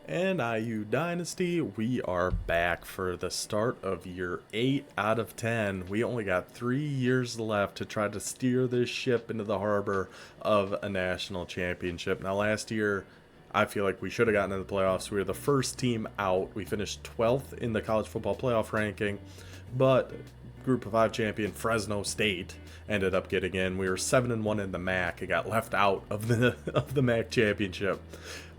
NIU Dynasty, we are back for the start of year 8 out of 10. We only got 3 years left to try to steer this ship into the harbor of a national championship. Now, last year, I feel like we should have gotten into the playoffs. We were the first team out. We finished 12th in the college football playoff ranking, but Group of 5 champion Fresno State ended up getting in. We were 7-1 in the MAC. It got left out of the MAC championship.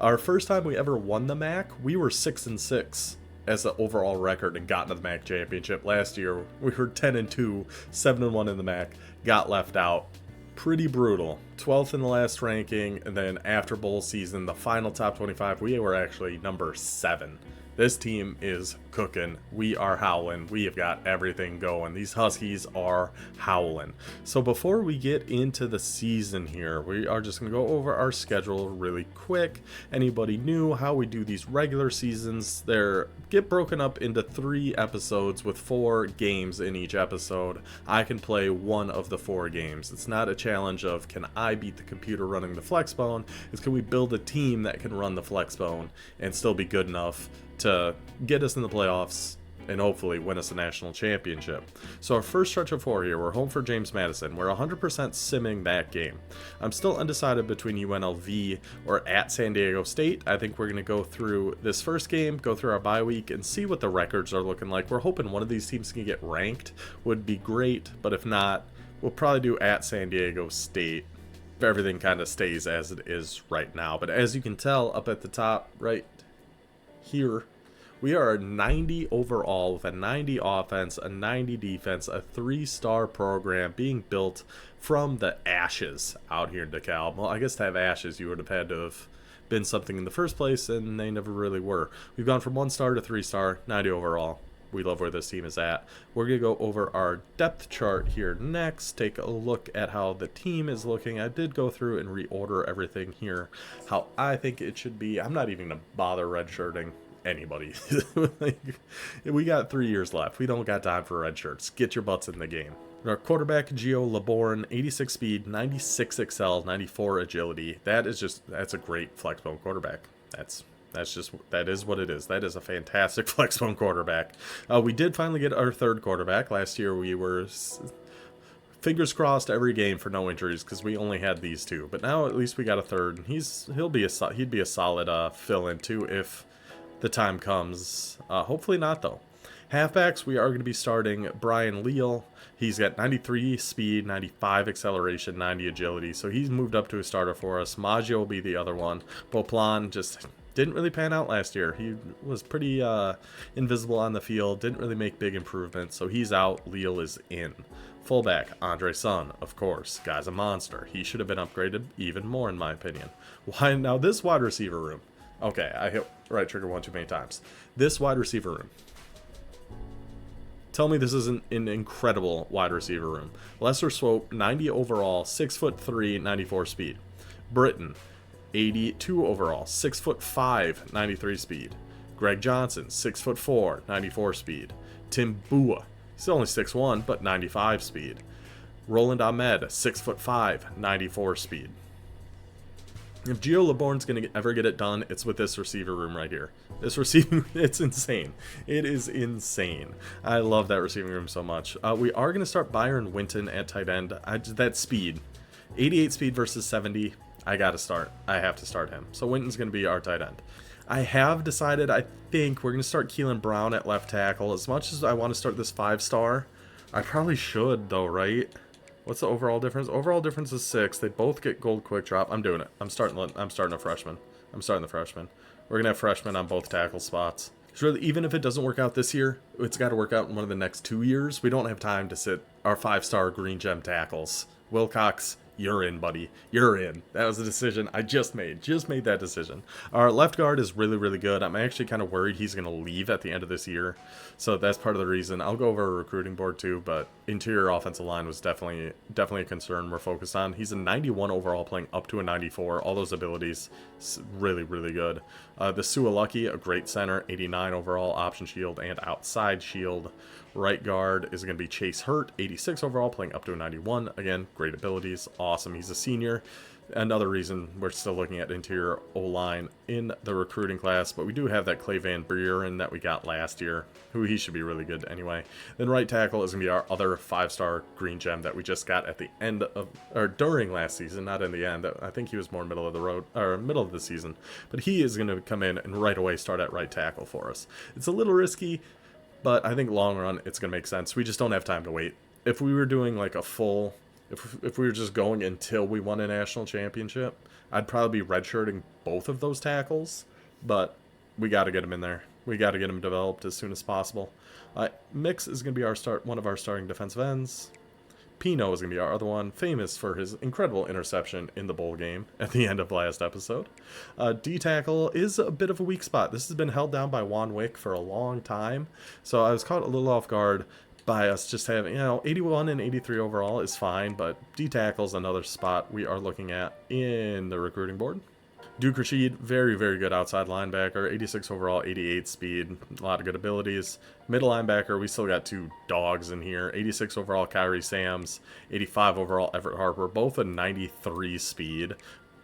Our first time we ever won the MAC, we were 6-6 as the overall record and got into the MAC championship. Last year we were 10-2, 7-1 in the MAC, got left out. Pretty brutal. 12th in the last ranking, and then after bowl season, the final top 25, we were actually number 7. This team is cooking. We are howling. We have got everything going. These Huskies are howling. So before we get into the season here, we are just going to go over our schedule really quick. Anybody new, how we do these regular seasons, they get broken up into 3 episodes with 4 games in each episode. I can play one of the 4 games. It's not a challenge of can I beat the computer running the Flexbone. It's can we build a team that can run the Flexbone and still be good enough to get us in the playoffs and hopefully win us a national championship. So our first stretch of 4 here, we're home for James Madison. We're 100% simming that game. I'm still undecided between UNLV or at San Diego State. I think we're going to go through this first game, go through our bye week, and see what the records are looking like. We're hoping one of these teams can get ranked. Would be great, but if not, we'll probably do at San Diego State if everything kind of stays as it is right now. But as you can tell up at the top right here, we are a 90 overall with a 90 offense, a 90 defense, a 3-star program being built from the ashes out here in DeKalb. Well, I guess to have ashes, you would have had to have been something in the first place, and they never really were. We've gone from 1-star to 3-star, 90 overall. We love where this team is at. We're going to go over our depth chart here next, take a look at how the team is looking. I did go through and reorder everything here, how I think it should be. I'm not even going to bother redshirting anybody. Like, we got 3 years left. We don't got time for red shirts. Get your butts in the game. Our quarterback, Gio Laborn, 86 speed, 96 excel, 94 agility. That's a great Flexbone quarterback. That is what it is. That is a fantastic Flexbone quarterback. We did finally get our 3rd quarterback. Last year we were fingers crossed every game for no injuries because we only had these 2. But now at least we got a 3rd. He'd be a solid fill-in too if the time comes. Hopefully not though. Halfbacks, we are going to be starting Brian Leal. He's got 93 speed, 95 acceleration, 90 agility. So he's moved up to a starter for us. Maggio will be the other one. Poplan just didn't really pan out last year. He was pretty invisible on the field. Didn't really make big improvements. So he's out. Leal is in. Fullback, Andre Sun, of course. Guy's a monster. He should have been upgraded even more in my opinion. Why now this wide receiver room? Okay, I hit right trigger one too many times. This wide receiver room. Tell me this isn't an incredible wide receiver room. Lester Swope, 90 overall, 6'3", 94 speed. Britton, 82 overall, 6'5", 93 speed. Greg Johnson, 6'4", 94 speed. Tim Bua, he's only 6'1", but 95 speed. Roland Ahmed, 6'5", 94 speed. If Gio Laborn's going to ever get it done, it's with this receiver room right here. This receiving, it's insane. It is insane. I love that receiving room so much. We are going to start Byron Winton at tight end. That speed, 88 speed versus 70. I got to start. I have to start him. So Winton's going to be our tight end. I have decided, I think we're going to start Keelan Brown at left tackle. As much as I want to start this 5-star, I probably should though, right? What's the overall difference? Overall difference is 6. They both get gold quick drop. I'm doing it. I'm starting a freshman. I'm starting the freshman. We're going to have freshmen on both tackle spots. So even if it doesn't work out this year, it's got to work out in one of the next 2 years. We don't have time to sit our 5-star green gem tackles. Wilcox, you're in, buddy. You're in. That was a decision I just made. Just made that decision. Our left guard is really, really good. I'm actually kind of worried he's going to leave at the end of this year. So that's part of the reason. I'll go over a recruiting board too, but interior offensive line was definitely a concern we're focused on. He's a 91 overall playing up to a 94. All those abilities, really, really good. The Sualucky, a great center, 89 overall, option shield and outside shield. Right guard is going to be Chase Hurt, 86 overall, playing up to a 91. Again, great abilities, awesome. He's a senior. Another reason we're still looking at interior O-line in the recruiting class, but we do have that Clay Van Buren that we got last year, who he should be really good anyway. Then right tackle is going to be our other 5-star green gem that we just got at the end of, or during last season, not in the end. I think he was more middle of the road, or middle of the season, but he is going to come in and right away start at right tackle for us. It's a little risky, but I think long run it's going to make sense. We just don't have time to wait. If we were doing like a full... If we were just going until we won a national championship, I'd probably be redshirting both of those tackles, but we got to get them in there. We got to get them developed as soon as possible. Mix is going to be one of our starting defensive ends. Pino is going to be our other one, famous for his incredible interception in the bowl game at the end of last episode. D-tackle is a bit of a weak spot. This has been held down by Juan Wick for a long time, so I was caught a little off guard by us just having, 81 and 83 overall is fine, but D-tackle is another spot we are looking at in the recruiting board. Duke Rashid, very, very good outside linebacker, 86 overall, 88 speed, a lot of good abilities. Middle linebacker, we still got two dogs in here, 86 overall, Kyrie Sams, 85 overall, Everett Harper, both a 93 speed,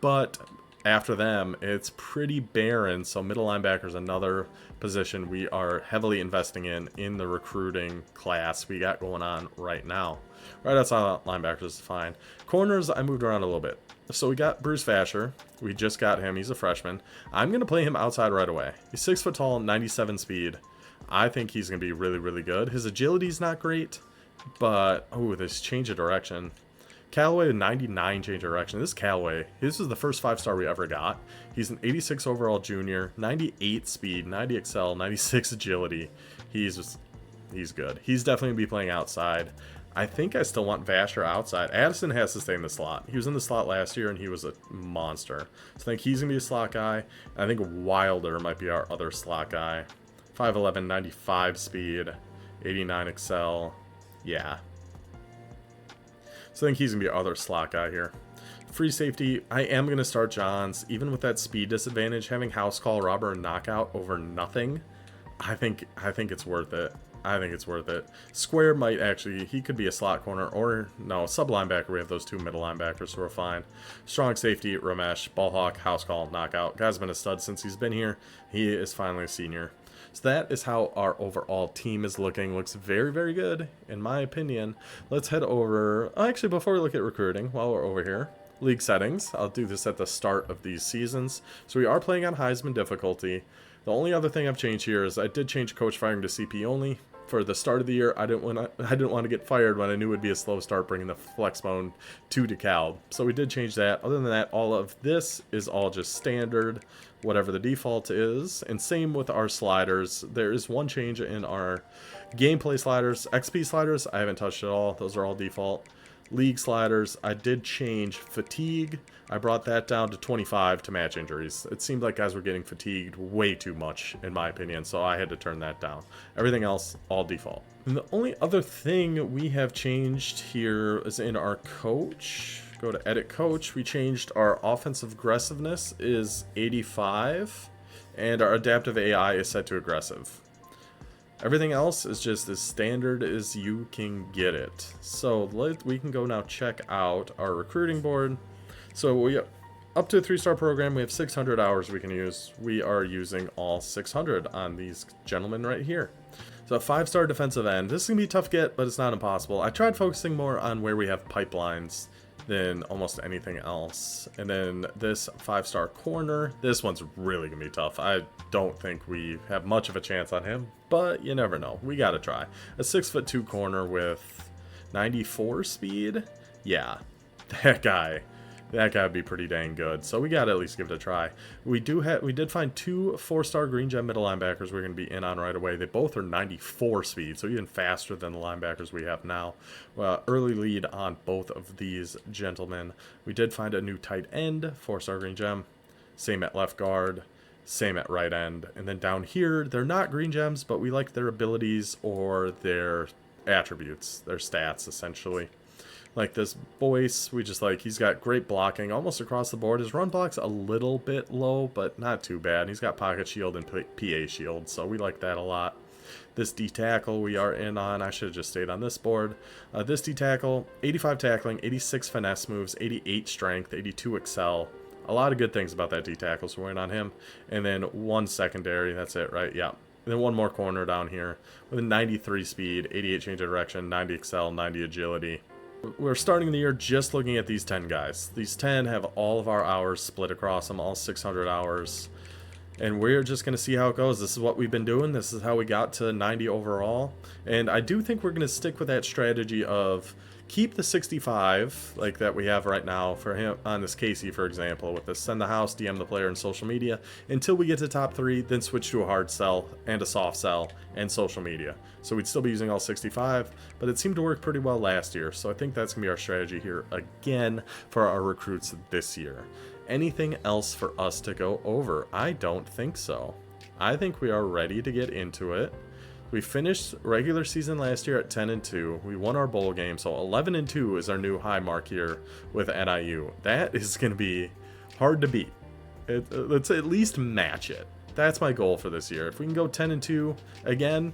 but after them, it's pretty barren, so middle linebacker is another position we are heavily investing in the recruiting class we got going on right now. Right outside linebackers is fine. Corners, I moved around a little bit. So we got Bruce Vasher. We just got him. He's a freshman. I'm going to play him outside right away. He's 6 foot tall, 97 speed. I think he's going to be really, really good. His agility's not great, but, oh, this change of direction. Callaway, 99 change of direction. This Callaway, this is the first 5-star we ever got. He's an 86 overall junior, 98 speed, 90 excel, 96 agility. He's good. He's definitely going to be playing outside. I think I still want Vasher outside. Addison has to stay in the slot. He was in the slot last year, and he was a monster. So I think he's going to be a slot guy. I think Wilder might be our other slot guy. 5'11", 95 speed, 89 excel. Yeah. So I think he's going to be our other slot guy here. Free safety, I am going to start Johns. Even with that speed disadvantage, having house call, robber, and knockout over nothing, I think it's worth it. I think it's worth it. Square might actually, he could be a slot corner, or no, sub linebacker. We have those two middle linebackers, so we're fine. Strong safety, Ramesh, ballhawk, house call, knockout. Guy's been a stud since he's been here. He is finally a senior. So that is how our overall team is looking. Looks very, very good, in my opinion. Let's head over, actually, before we look at recruiting, while we're over here, league settings. I'll do this at the start of these seasons. So we are playing on Heisman difficulty. The only other thing I've changed here is I did change coach firing to CP only. For the start of the year, I didn't want to get fired when I knew it would be a slow start bringing the Flexbone to DeKalb. So we did change that. Other than that, all of this is all just standard, whatever the default is. And same with our sliders. There is one change in our gameplay sliders. XP sliders, I haven't touched at all. Those are all default. League sliders, I did change fatigue. I brought that down to 25 to match injuries. It seemed like guys were getting fatigued way too much, in my opinion, so I had to turn that down. Everything else, all default. And the only other thing we have changed here is in our coach. Go to edit coach. We changed our offensive aggressiveness is 85, and our adaptive AI is set to aggressive. Everything else is just as standard as you can get it. So we can go now check out our recruiting board. So we up to a 3-star program, we have 600 hours we can use. We are using all 600 on these gentlemen right here. So a 5-star defensive end. This is going to be tough to get, but it's not impossible. I tried focusing more on where we have pipelines than almost anything else. And then this 5-star corner, this one's really going to be tough. I don't think we have much of a chance on him, but you never know. We got to try. A 6'2" corner with 94 speed? Yeah, that guy would be pretty dang good. So we got to at least give it a try. We did find 2 4-star green gem middle linebackers we're going to be in on right away. They both are 94 speed, so even faster than the linebackers we have now. Early lead on both of these gentlemen. We did find a new tight end, 4-star green gem. Same at left guard. Same at right end. And then down here, they're not green gems, but we like their abilities or their attributes, their stats, essentially. Like this Boyce, we just like, he's got great blocking almost across the board. His run block's a little bit low, but not too bad. He's got pocket shield and PA shield, so we like that a lot. This D-tackle we are in on. I should have just stayed on this board. This D-tackle, 85 tackling, 86 finesse moves, 88 strength, 82 excel. A lot of good things about that D-tackle, so we're in on him. And then 1 secondary. That's it, right? Yeah. And then 1 more corner down here with a 93 speed, 88 change of direction, 90 excel, 90 agility. We're starting the year just looking at these 10 guys. These 10 have all of our hours split across them, all 600 hours. And we're just going to see how it goes. This is what we've been doing. This is how we got to 90 overall. And I do think we're going to stick with that strategy of keep the 65 like that we have right now for him on this Casey, for example, with the send the house, DM the player, and social media until we get to top 3, then switch to a hard sell and a soft sell and social media. So we'd still be using all 65, but it seemed to work pretty well last year. So I think that's going to be our strategy here again for our recruits this year. Anything else for us to go over? I don't think so. I think we are ready to get into it. We finished regular season last year at 10-2. We won our bowl game, so 11-2 is our new high mark here with NIU. That is going to be hard to beat. Let's at least match it. That's my goal for this year. If we can go 10-2 again,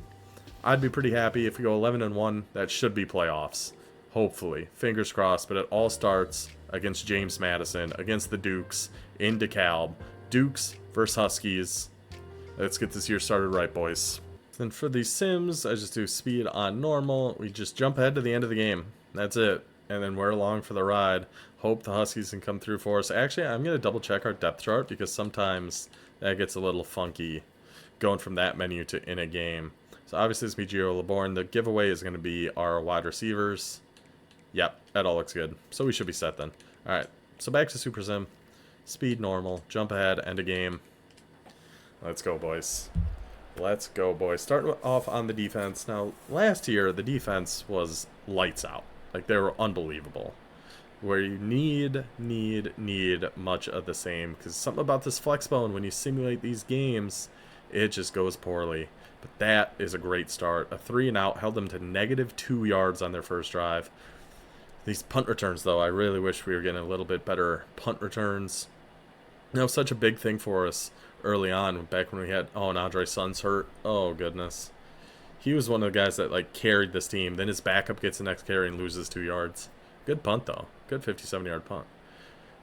I'd be pretty happy. If we go 11-1, that should be playoffs. Hopefully. Fingers crossed, but it all starts against James Madison, against the Dukes in DeKalb. Dukes versus Huskies. Let's get this year started right, boys. Then for these sims, I just do speed on normal. We just jump ahead to the end of the game. That's it. And then we're along for the ride. Hope the Huskies can come through for us. Actually, I'm going to double check our depth chart because sometimes that gets a little funky going from that menu to in a game. So obviously it's me, Gio LeBorn. The giveaway is going to be our wide receivers. Yep, that all looks good. So we should be set then. All right, so back to Super Sim. Speed normal. Jump ahead, end a game. Let's go, boys. Let's go, boys. Starting off on the defense. Now, last year, the defense was lights out. Like, they were unbelievable. Where you need much of the same. Because something about this Flexbone, when you simulate these games, it just goes poorly. But that is a great start. A 3-and-out held them to -2 yards on their first drive. These punt returns, though, I really wish we were getting a little bit better punt returns. That was such a big thing for us early on, back when we had, and Andre Son's hurt. Oh, goodness. He was one of the guys that, like, carried this team. Then his backup gets the next carry and loses 2 yards. Good punt, though. Good 57-yard punt.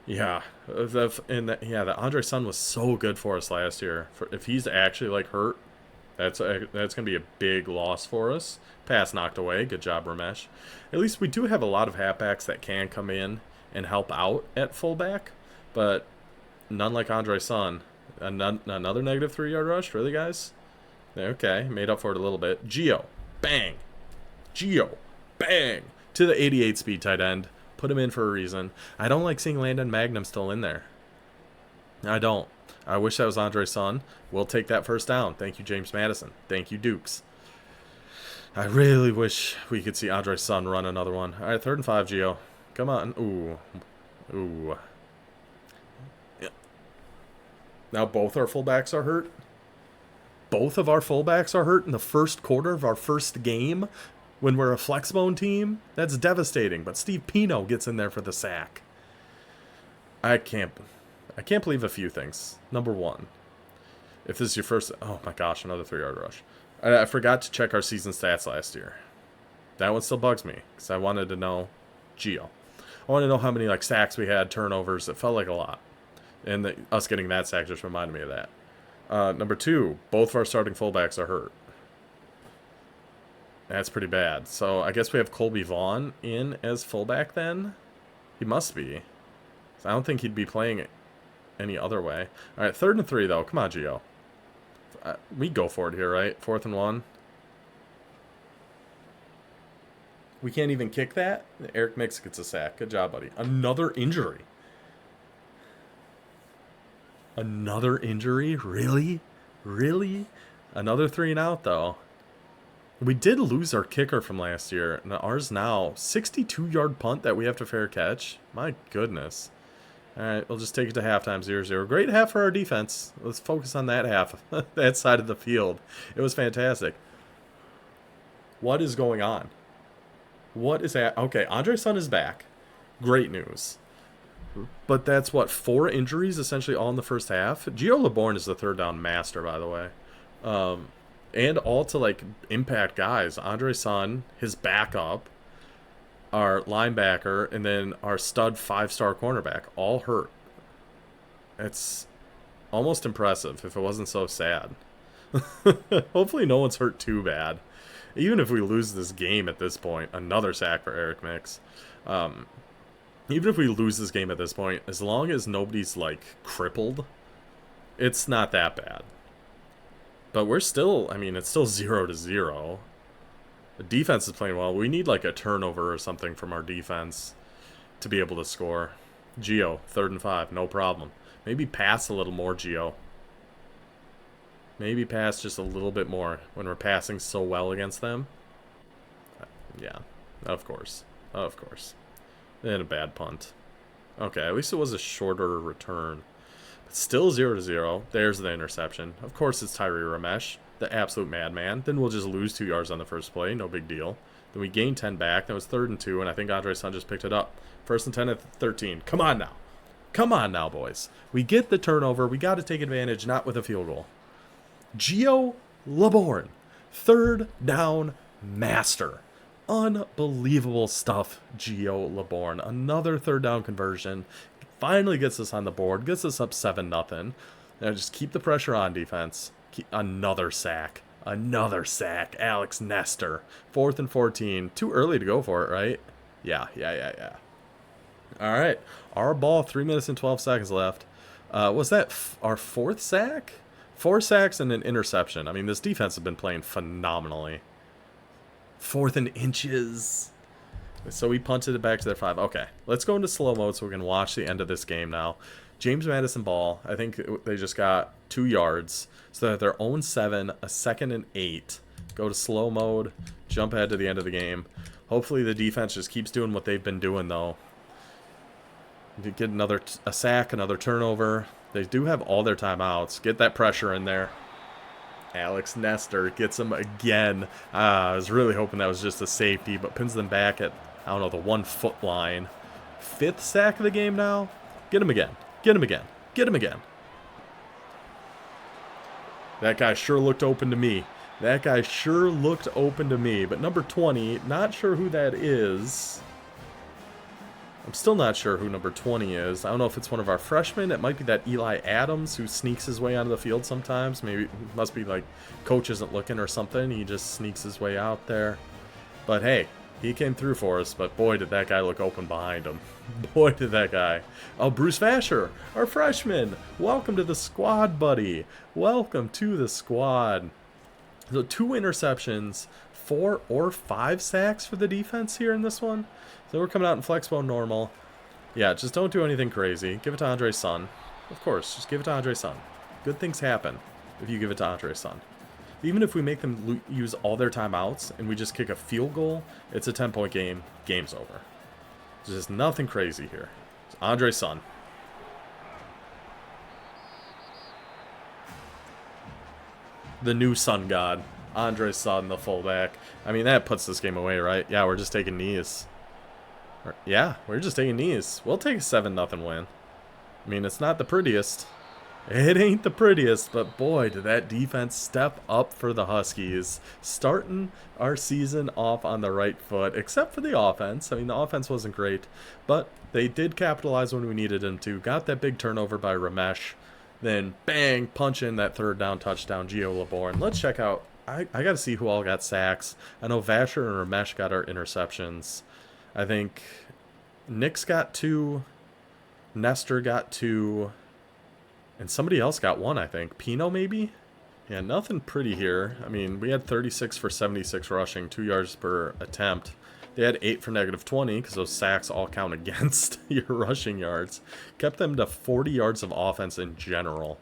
Yeah. The Andre Son was so good for us last year. If he's actually, like, hurt, that's going to be a big loss for us. Pass knocked away. Good job, Ramesh. At least we do have a lot of halfbacks that can come in and help out at fullback, but none like Andre Son. Another -3-yard rush? Really, guys? Okay, made up for it a little bit. Gio, bang. Gio, bang. To the 88 speed tight end. Put him in for a reason. I don't like seeing Landon Magnum still in there. I don't. I wish that was Andre Son. We'll take that first down. Thank you, James Madison. Thank you, Dukes. I really wish we could see Andre Son run another one. All right, 3rd and 5, Gio. Come on. Ooh. Yeah. Now both our fullbacks are hurt. Both of our fullbacks are hurt in the first quarter of our first game when we're a Flexbone team. That's devastating. But Steve Pino gets in there for the sack. I can't believe a few things. Number one, if this is your first... Oh, my gosh, another 3-yard rush. I forgot to check our season stats last year. That one still bugs me because I wanted to know Gio. I want to know how many like sacks we had, turnovers. It felt like a lot. And us getting that sack just reminded me of that. Number 2, both of our starting fullbacks are hurt. That's pretty bad. So I guess we have Colby Vaughn in as fullback then? He must be. I don't think he'd be playing any other way. All right, 3rd and 3, though. Come on, Gio. We go for it here, right? 4th and 1. We can't even kick that? Eric Mix gets a sack. Good job, buddy. Another injury. Another injury? Really? Really? Another 3-and-out, though. We did lose our kicker from last year. And ours now, 62-yard punt that we have to fair catch. My goodness. All right, we'll just take it to halftime, 0-0. Great half for our defense. Let's focus on that half, that side of the field. It was fantastic. What is going on? What is that? Okay, Andre Son is back. Great news. But that's, what, 4 injuries essentially all in the first half? Gio LeBorn is the 3rd down master, by the way. And all to, like, impact guys. Andre Son, his backup, our linebacker, and then our stud 5-star cornerback. All hurt. It's almost impressive if it wasn't so sad. Hopefully no one's hurt too bad. Even if we lose this game at this point, another sack for Eric Mix. Even if we lose this game at this point, as long as nobody's, like, crippled, it's not that bad. But we're still, I mean, it's still 0-0. The defense is playing well. We need, like, a turnover or something from our defense to be able to score. Gio, 3rd and 5, no problem. Maybe pass a little more, Gio. Maybe pass just a little bit more when we're passing so well against them. Yeah, of course. Of course. And a bad punt. Okay, at least it was a shorter return. But still 0-0. There's the interception. Of course it's Tyree Ramesh, the absolute madman. Then we'll just lose 2 yards on the first play. No big deal. Then we gained 10 back. That was 3rd and 2, and I think Andre Son just picked it up. 1st and 10 at 13. Come on now. Come on now, boys. We get the turnover. We got to take advantage, not with a field goal. Gio Laborn, 3rd down master. Unbelievable stuff, Gio Laborn. Another 3rd down conversion. Finally gets us on the board. Gets us up 7-0. Now just keep the pressure on defense. Another sack. Another sack. Alex Nestor. 4th and 14. Too early to go for it, right? Yeah. All right. Our ball, 3 minutes and 12 seconds left. Was that our 4th sack? 4 sacks and an interception. I mean, this defense has been playing phenomenally. 4th and inches. So we punted it back to their 5. Okay, let's go into slow mode so we can watch the end of this game now. James Madison ball. I think they just got 2 yards. So that their own 7, a 2nd and 8. Go to slow mode. Jump ahead to the end of the game. Hopefully the defense just keeps doing what they've been doing, though. Get a sack, another turnover. They do have all their timeouts. Get that pressure in there. Alex Nestor gets him again. I was really hoping that was just a safety, but pins them back at, I don't know, the 1 foot line. 5th sack of the game now. Get him again. Get him again. Get him again. That guy sure looked open to me. That guy sure looked open to me. But number 20, not sure who that is. I'm still not sure who number 20 is. I don't know if it's one of our freshmen. It might be that Eli Adams who sneaks his way onto the field sometimes. Maybe it must be like coach isn't looking or something. He just sneaks his way out there. But hey, he came through for us. But boy, did that guy look open behind him. Boy, did that guy. Oh, Bruce Vasher, our freshman. Welcome to the squad, buddy. Welcome to the squad. So 2 interceptions, 4 or 5 sacks for the defense here in this one. So we're coming out in Flexbone normal. Yeah, just don't do anything crazy. Give it to Andre Son. Of course, just give it to Andre Son. Good things happen if you give it to Andre Son. Even if we make them use all their timeouts and we just kick a field goal, it's a 10-point game. Game's over. There's just nothing crazy here. It's Andre Son. The new Sun God. Andre Son, the fullback. I mean, that puts this game away, right? Yeah, we're just taking knees. Yeah, we're just taking knees. We'll take a 7-0 win. I mean, it's not the prettiest. It ain't the prettiest, but boy, did that defense step up for the Huskies. Starting our season off on the right foot, except for the offense. I mean, the offense wasn't great, but they did capitalize when we needed them to. Got that big turnover by Ramesh. Then, bang, punch in that 3rd down touchdown, Gio Laborn. Let's check out. I got to see who all got sacks. I know Vasher and Ramesh got our interceptions. I think Nick's got 2, Nestor got 2, and somebody else got 1, I think. Pino, maybe? Yeah, nothing pretty here. I mean, we had 36 for 76 rushing, 2 yards per attempt. They had 8 for -20 because those sacks all count against your rushing yards. Kept them to 40 yards of offense in general.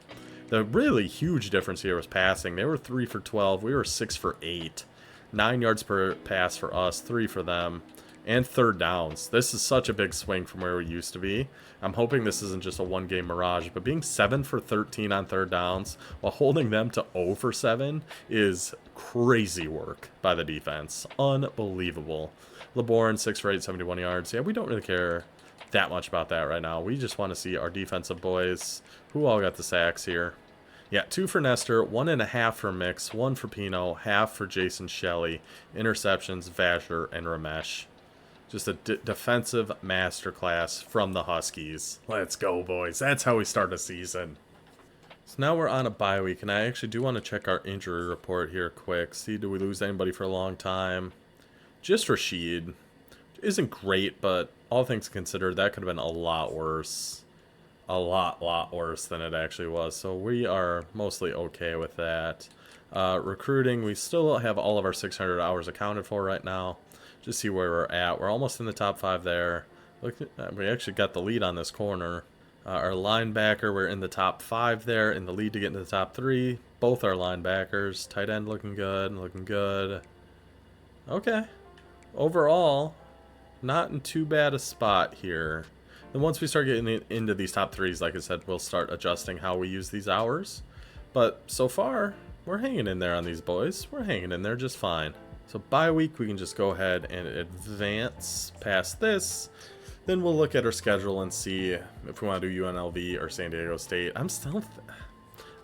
The really huge difference here was passing. They were 3 for 12. We were 6 for 8. 9 yards per pass for us, 3 for them. And 3rd downs. This is such a big swing from where we used to be. I'm hoping this isn't just a one-game mirage, but being 7 for 13 on 3rd downs while holding them to 0 for 7 is crazy work by the defense. Unbelievable. Laborn, 6 for 8, 71 yards. Yeah, we don't really care that much about that right now. We just want to see our defensive boys, who all got the sacks here. Yeah, 2 for Nestor, 1.5 for Mix, 1 for Pino, half for Jason Shelley, interceptions, Vasher, and Ramesh. Just a defensive masterclass from the Huskies. Let's go, boys. That's how we start a season. So now we're on a bye week, and I actually do want to check our injury report here quick. See, do we lose anybody for a long time? Just Rashid. Isn't great, but all things considered, that could have been a lot worse. A lot worse than it actually was. So we are mostly okay with that. Recruiting, we still have all of our 600 hours accounted for right now. Just see where we're at. We're almost in the top 5 there. Look, we actually got the lead on this corner. Our linebacker, we're in the top 5 there, in the lead to get into the top 3. Both our linebackers. Tight end looking good, looking good. Okay. Overall, not in too bad a spot here. And once we start getting into these top 3s, like I said, we'll start adjusting how we use these hours. But so far, we're hanging in there on these boys. We're hanging in there just fine. So bye week, we can just go ahead and advance past this. Then we'll look at our schedule and see if we want to do UNLV or San Diego State. I'm still...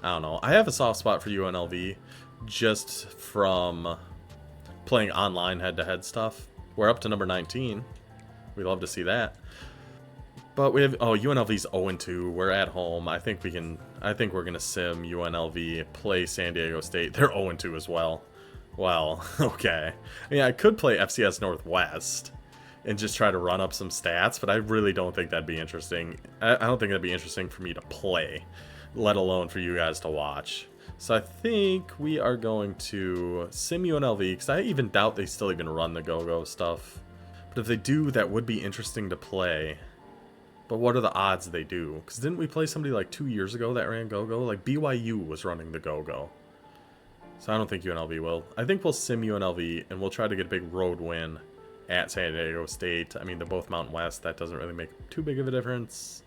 I don't know. I have a soft spot for UNLV just from playing online head-to-head stuff. We're up to number 19. We'd love to see that. But we have... Oh, UNLV's 0-2. We're at home. I think we're going to sim UNLV, play San Diego State. They're 0-2 as well. Well, okay. I mean, I could play FCS Northwest and just try to run up some stats, but I really don't think that'd be interesting. I don't think that'd be interesting for me to play, let alone for you guys to watch. So I think we are going to sim UNLV, because I even doubt they still even run the go-go stuff. But if they do, that would be interesting to play. But what are the odds they do? Because didn't we play somebody like 2 years ago that ran go-go? Like BYU was running the go-go. So I don't think UNLV will. I think we'll sim UNLV, and we'll try to get a big road win at San Diego State. I mean, they're both Mountain West. That doesn't really make too big of a difference.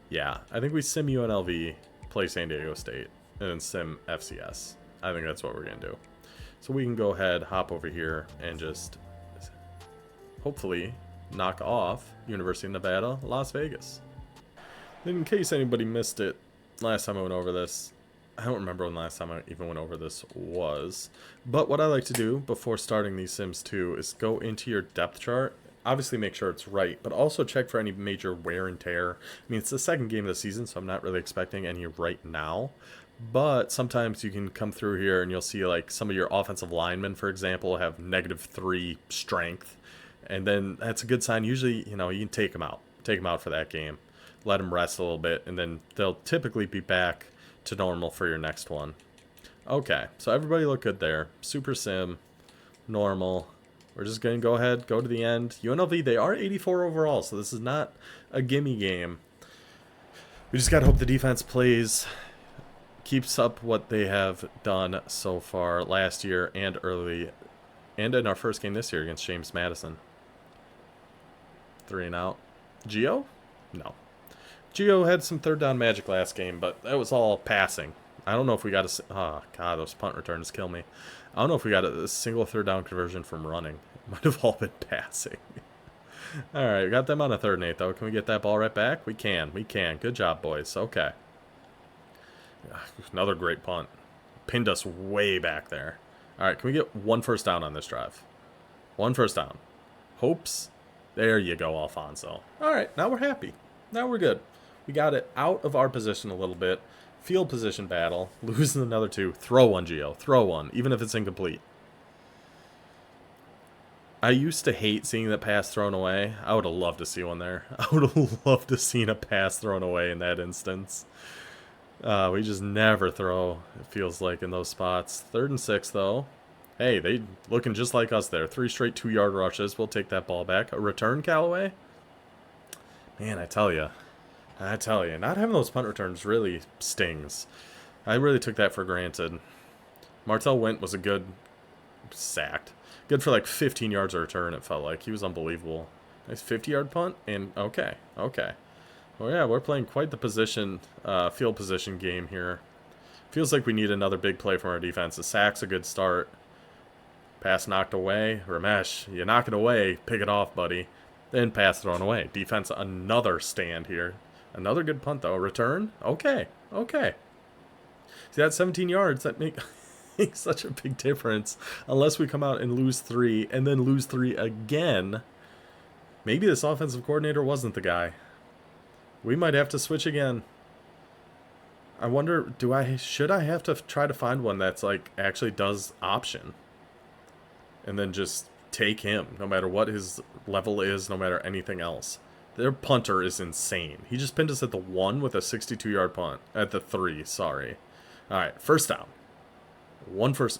Yeah, I think we sim UNLV, play San Diego State, and then sim FCS. I think that's what we're going to do. So we can go ahead, hop over here, and just hopefully knock off University of Nevada, Las Vegas. Then in case anybody missed it, last time I went over this, I don't remember when the last time I even went over this was. But what I like to do before starting these Sims 2 is go into your depth chart. Obviously make sure it's right, but also check for any major wear and tear. I mean, it's the second game of the season, so I'm not really expecting any right now. But sometimes you can come through here and you'll see like some of your offensive linemen, for example, have -3 strength. And then that's a good sign. Usually, you know, you can take them out. Take them out for that game. Let them rest a little bit, and then they'll typically be back to normal for your next one. Okay, so everybody look good there. Super sim, normal. We're just going to go ahead, go to the end. UNLV, they are 84 overall, so this is not a gimme game. We just got to hope the defense keeps up what they have done so far last year and early, and in our first game this year against James Madison. 3 and out. Geo? No. Geo had some third down magic last game, but that was all passing. I don't know if we got a... Oh, God, those punt returns kill me. I don't know if we got a single third down conversion from running. It might have all been passing. All right, we got them on a 3rd and 8, though. Can we get that ball right back? We can. We can. Good job, boys. Okay. Another great punt. Pinned us way back there. All right, can we get 1 first down on this drive? 1 first down. Hopes. There you go, Alfonso. All right, now we're happy. Now we're good. We got it out of our position a little bit. Field position battle. Losing another 2. Throw one, Geo. Throw one, even if it's incomplete. I used to hate seeing that pass thrown away. I would have loved to see one there. I would have loved to see a pass thrown away in that instance. We just never throw, it feels like, in those spots. 3rd and 6, though. Hey, they looking just like us there. 3 straight 2-yard rushes. We'll take that ball back. A return, Callaway? Man, I tell you, not having those punt returns really stings. I really took that for granted. Martell Wint was a good sacked. Good for like 15 yards of return, it felt like. He was unbelievable. Nice 50-yard punt, and okay. Well, yeah, we're playing quite the position, field position game here. Feels like we need another big play from our defense. The sack's a good start. Pass knocked away. Ramesh, you knock it away. Pick it off, buddy. Then pass thrown away. Defense, another stand here. Another good punt, though. Return? Okay. See, that 17 yards, that makes such a big difference. Unless we come out and lose 3, and then lose 3 again. Maybe this offensive coordinator wasn't the guy. We might have to switch again. I wonder, should I have to try to find one that's like actually does option? And then just take him, no matter what his level is, no matter anything else. Their punter is insane. He just pinned us at the 1 with a 62-yard punt. At the 3, sorry. Alright, first down. One first.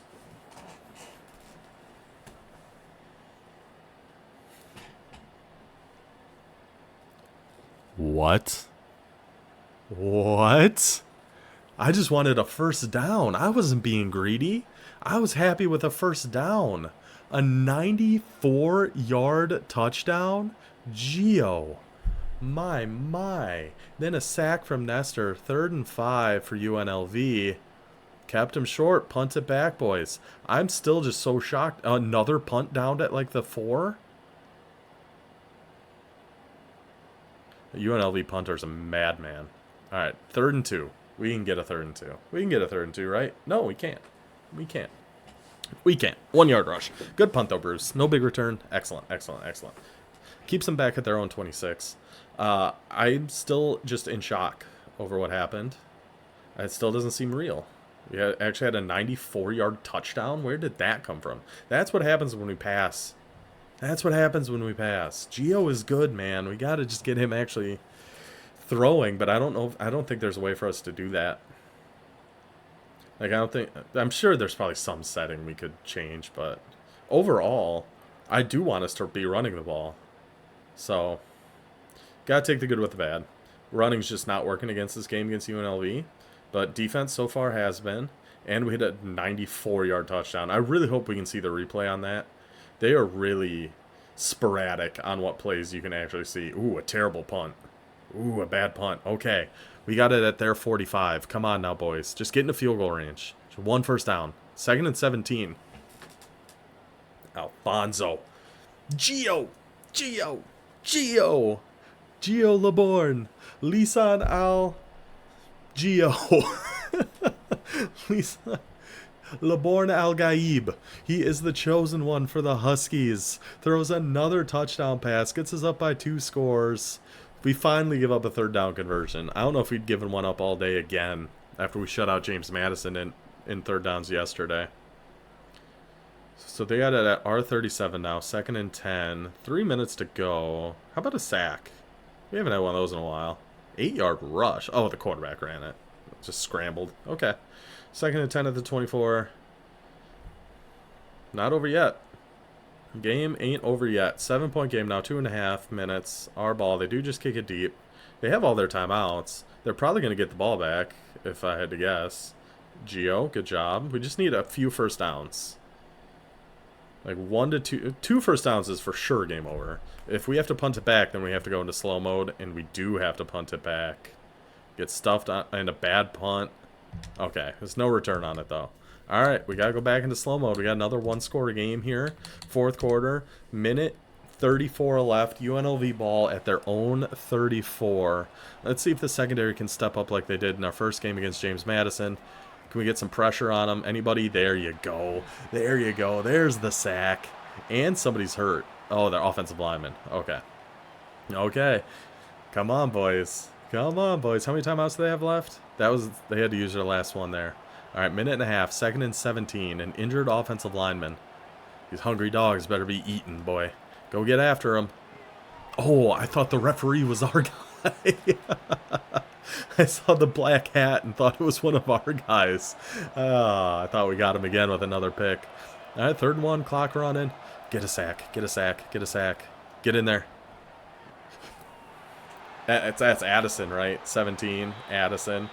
What? What? I just wanted a first down. I wasn't being greedy. I was happy with a first down. A 94-yard touchdown? Geo. My. Then a sack from Nestor. 3rd and 5 for UNLV. Kept him short. Punt it back, boys. I'm still just so shocked. Another punt down at like the 4? The UNLV punter's a madman. Alright, 3rd and 2. We can get a 3rd and 2. We can get a 3rd and 2, right? No, we can't. We can't. 1 yard rush. Good punt though, Bruce. No big return. Excellent. Keeps them back at their own 26. I'm still just in shock over what happened. It still doesn't seem real. We actually had a 94-yard touchdown. Where did that come from? That's what happens when we pass. Geo is good, man. We got to just get him actually throwing, but I don't think there's a way for us to do that. Like, I'm sure there's probably some setting we could change, but overall, I do want us to be running the ball. So, gotta take the good with the bad. Running's just not working against this game against UNLV, but defense so far has been, and we hit a 94-yard touchdown. I really hope we can see the replay on that. They are really sporadic on what plays you can actually see. Ooh, a terrible punt. Ooh, a bad punt. Okay. We got it at their 45. Come on now, boys. Just get in the field goal range. 1 first down. 2nd and 17. Alfonso. Geo Laborn. Lisan Al. Geo. Lisan. Laborn Al-Gaib. He is the chosen one for the Huskies. Throws another touchdown pass. Gets us up by 2 scores. We finally give up a 3rd down conversion. I don't know if we'd given one up all day again after we shut out James Madison in 3rd downs yesterday. So they got it at R37 now. 2nd and 10. 3 minutes to go. How about a sack? We haven't had one of those in a while. 8-yard rush. Oh, the quarterback ran it. Just scrambled. Okay. 2nd and 10 at the 24. Not over yet. Game ain't over yet. 7-point game now. 2.5 minutes. Our ball. They do just kick it deep. They have all their timeouts. They're probably going to get the ball back, if I had to guess. Geo, good job. We just need a few first downs. Like 1 to 2. 2 first downs is for sure game over. If we have to punt it back, then we have to go into slow mode, and we do have to punt it back. Get stuffed on, and a bad punt. Okay, there's no return on it, though. Alright, we got to go back into slow mode. We got another 1-score game here. 4th quarter. Minute 34 left. UNLV ball at their own 34. Let's see if the secondary can step up like they did in our first game against James Madison. Can we get some pressure on them? Anybody? There you go. There you go. There's the sack. And somebody's hurt. Oh, they're offensive linemen. Okay. Okay. Come on, boys. Come on, boys. How many timeouts do they have left? They had to use their last one there. All right, 1.5 minutes. 2nd and 17. An injured offensive lineman. These hungry dogs better be eaten, boy. Go get after him. Oh, I thought the referee was our guy. I saw the black hat and thought it was one of our guys. I thought we got him again with another pick. All right, 3rd and 1. Clock running. Get a sack. Get a sack. Get a sack. Get in there. That's Addison, right? 17. Addison.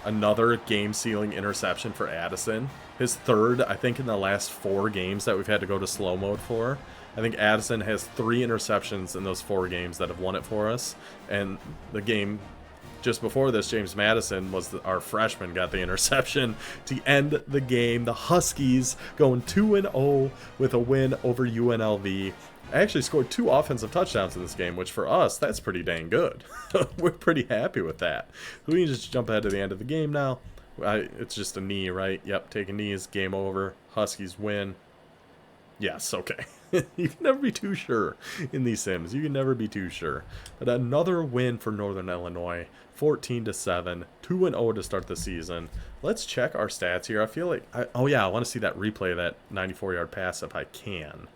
Another game-sealing interception for Addison. His 3rd, I think, in the last 4 games that we've had to go to slow mode for. I think Addison has 3 interceptions in those 4 games that have won it for us. And the game just before this, James Madison was our freshman, got the interception to end the game. The Huskies going 2-0 with a win over UNLV. I actually scored 2 offensive touchdowns in this game, which for us, that's pretty dang good. We're pretty happy with that. We can just jump ahead to the end of the game now. It's just a knee, right? Yep, taking knees, game over. Huskies win. Yes, okay. You can never be too sure in these sims. You can never be too sure. But another win for Northern Illinois, 14-7, 2-0 to start the season. Let's check our stats here. I feel like, oh yeah, I want to see that replay of that 94-yard pass if I can.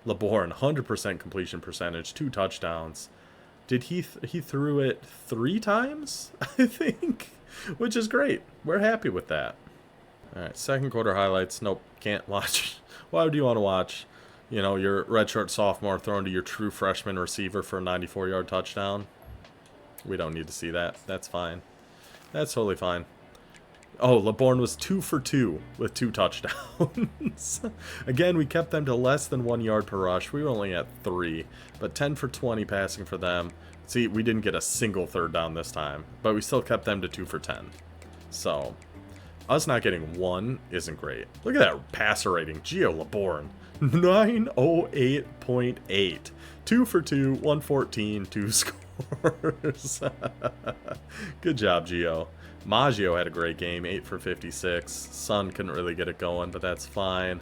LeBourne, 100% completion percentage, 2 touchdowns. Did he threw it 3 times, I think, which is great. We're happy with that. All right, second quarter highlights. Nope, can't watch. Why would you want to watch, you know, your redshirt sophomore thrown to your true freshman receiver for a 94-yard touchdown? We don't need to see that. That's fine. That's totally fine. Oh, LeBourne was 2 for 2 with 2 touchdowns. Again, we kept them to less than 1 yard per rush. We were only at 3, but 10 for 20 passing for them. See, we didn't get a single third down this time, but we still kept them to 2 for 10. So, us not getting 1 isn't great. Look at that passer rating. Gio LeBourne, 908.8. 2 for 2, 114, 2 scores. Good job, Gio. Maggio had a great game, 8 for 56. Sun couldn't really get it going, but that's fine.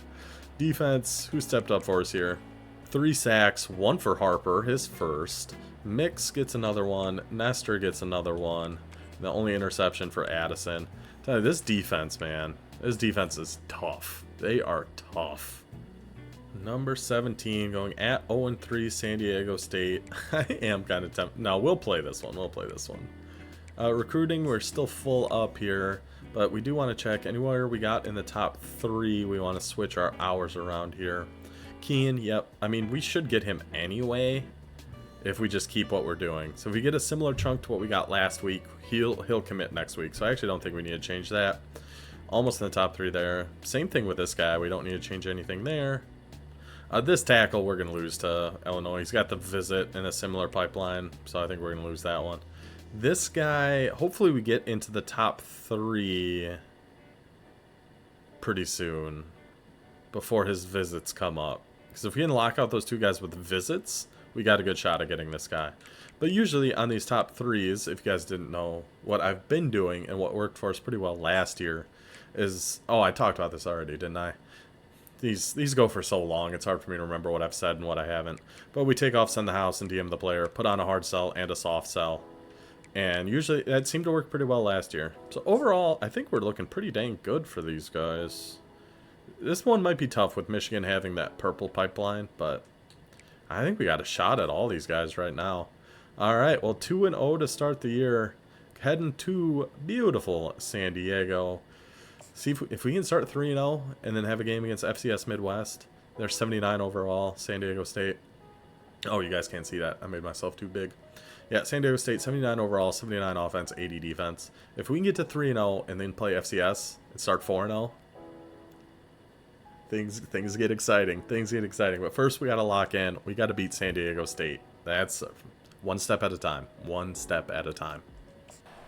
Defense, who stepped up for us here? 3 sacks, 1 for Harper, his first. Mix gets another one. Nestor gets another one. The only interception for Addison. Tell you, this defense, man. This defense is tough. They are tough. Number 17 going at 0-3 San Diego State. I am kind of tempted. No, we'll play this one. We'll play this one. Recruiting, we're still full up here, but we do want to check anywhere we got in the top 3. We want to switch our hours around here. Keen, yep. I mean, we should get him anyway if we just keep what we're doing. So if we get a similar chunk to what we got last week, he'll commit next week. So I actually don't think we need to change that. Almost in the top 3 there. Same thing with this guy. We don't need to change anything there. This tackle we're going to lose to Illinois. He's got the visit in a similar pipeline, so I think we're going to lose that one. This guy, hopefully we get into the top 3 pretty soon before his visits come up. Because if we can lock out those 2 guys with visits, we got a good shot at getting this guy. But usually on these top 3s, if you guys didn't know, what I've been doing and what worked for us pretty well last year is... Oh, I talked about this already, didn't I? These go for so long, it's hard for me to remember what I've said and what I haven't. But we take off, send the house, and DM the player, put on a hard sell and a soft sell. And usually that seemed to work pretty well last year. So overall, I think we're looking pretty dang good for these guys. This one might be tough with Michigan having that purple pipeline, but I think we got a shot at all these guys right now. Alright, well 2-0 to start the year. Heading to beautiful San Diego. See if we can start 3-0 and then have a game against FCS Midwest. They're 79 overall, San Diego State. Oh, you guys can't see that. I made myself too big. Yeah, San Diego State, 79 overall, 79 offense, 80 defense. If we can get to 3-0 and then play FCS and start 4-0, things get exciting. Things get exciting. But first, we got to lock in. We got to beat San Diego State. That's one step at a time. One step at a time.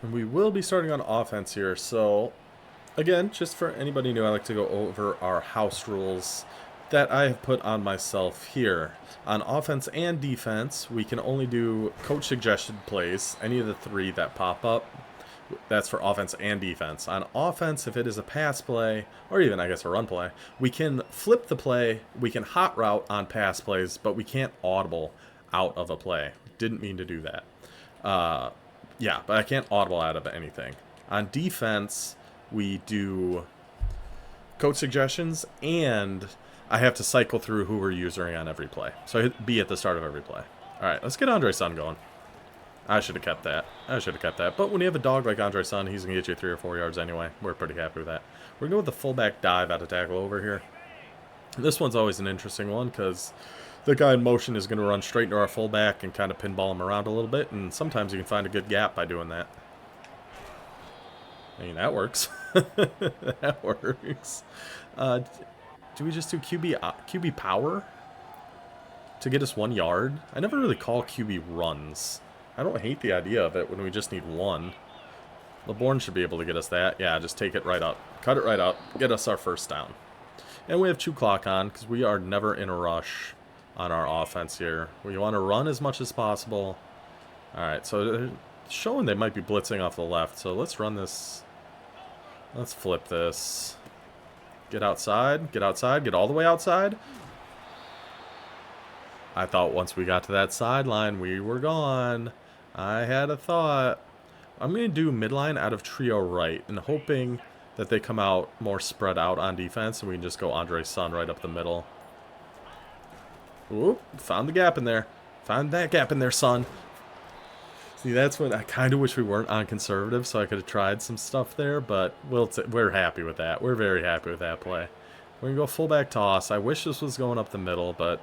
And we will be starting on offense here. So, again, just for anybody new, I like to go over our house rules that I have put on myself here. On offense and defense, we can only do coach suggested plays, any of the 3 that pop up. That's for offense and defense. On offense, if it is a pass play, or even, I guess, a run play, we can flip the play, we can hot route on pass plays, but we can't audible out of a play. Didn't mean to do that. Yeah, but I can't audible out of anything. On defense, we do coach suggestions, and I have to cycle through who we're using on every play. So I hit B at the start of every play. All right, let's get Andre Sun going. I should have kept that. But when you have a dog like Andre Sun, he's going to get you 3 or 4 yards anyway. We're pretty happy with that. We're going to go with the fullback dive out of tackle over here. This one's always an interesting one because the guy in motion is going to run straight into our fullback and kind of pinball him around a little bit. And sometimes you can find a good gap by doing that. I mean, that works. That works. Do we just do QB power to get us 1 yard? I never really call QB runs. I don't hate the idea of it when we just need 1. LeBourne should be able to get us that. Yeah, just take it right up. Cut it right up. Get us our first down. And we have 2 clock on because we are never in a rush on our offense here. We want to run as much as possible. All right, so they're showing they might be blitzing off the left. So let's run this Let's flip this. Get outside. Get outside. Get all the way outside. I thought once we got to that sideline, we were gone. I had a thought. I'm going to do midline out of trio right and hoping that they come out more spread out on defense and we can just go Andre Son right up the middle. Ooh, found the gap in there. Found that gap in there, son. See, that's what I kind of wish we weren't on conservative so I could have tried some stuff there, but we're happy with that. We're very happy with that play. We're going to go fullback toss. I wish this was going up the middle, but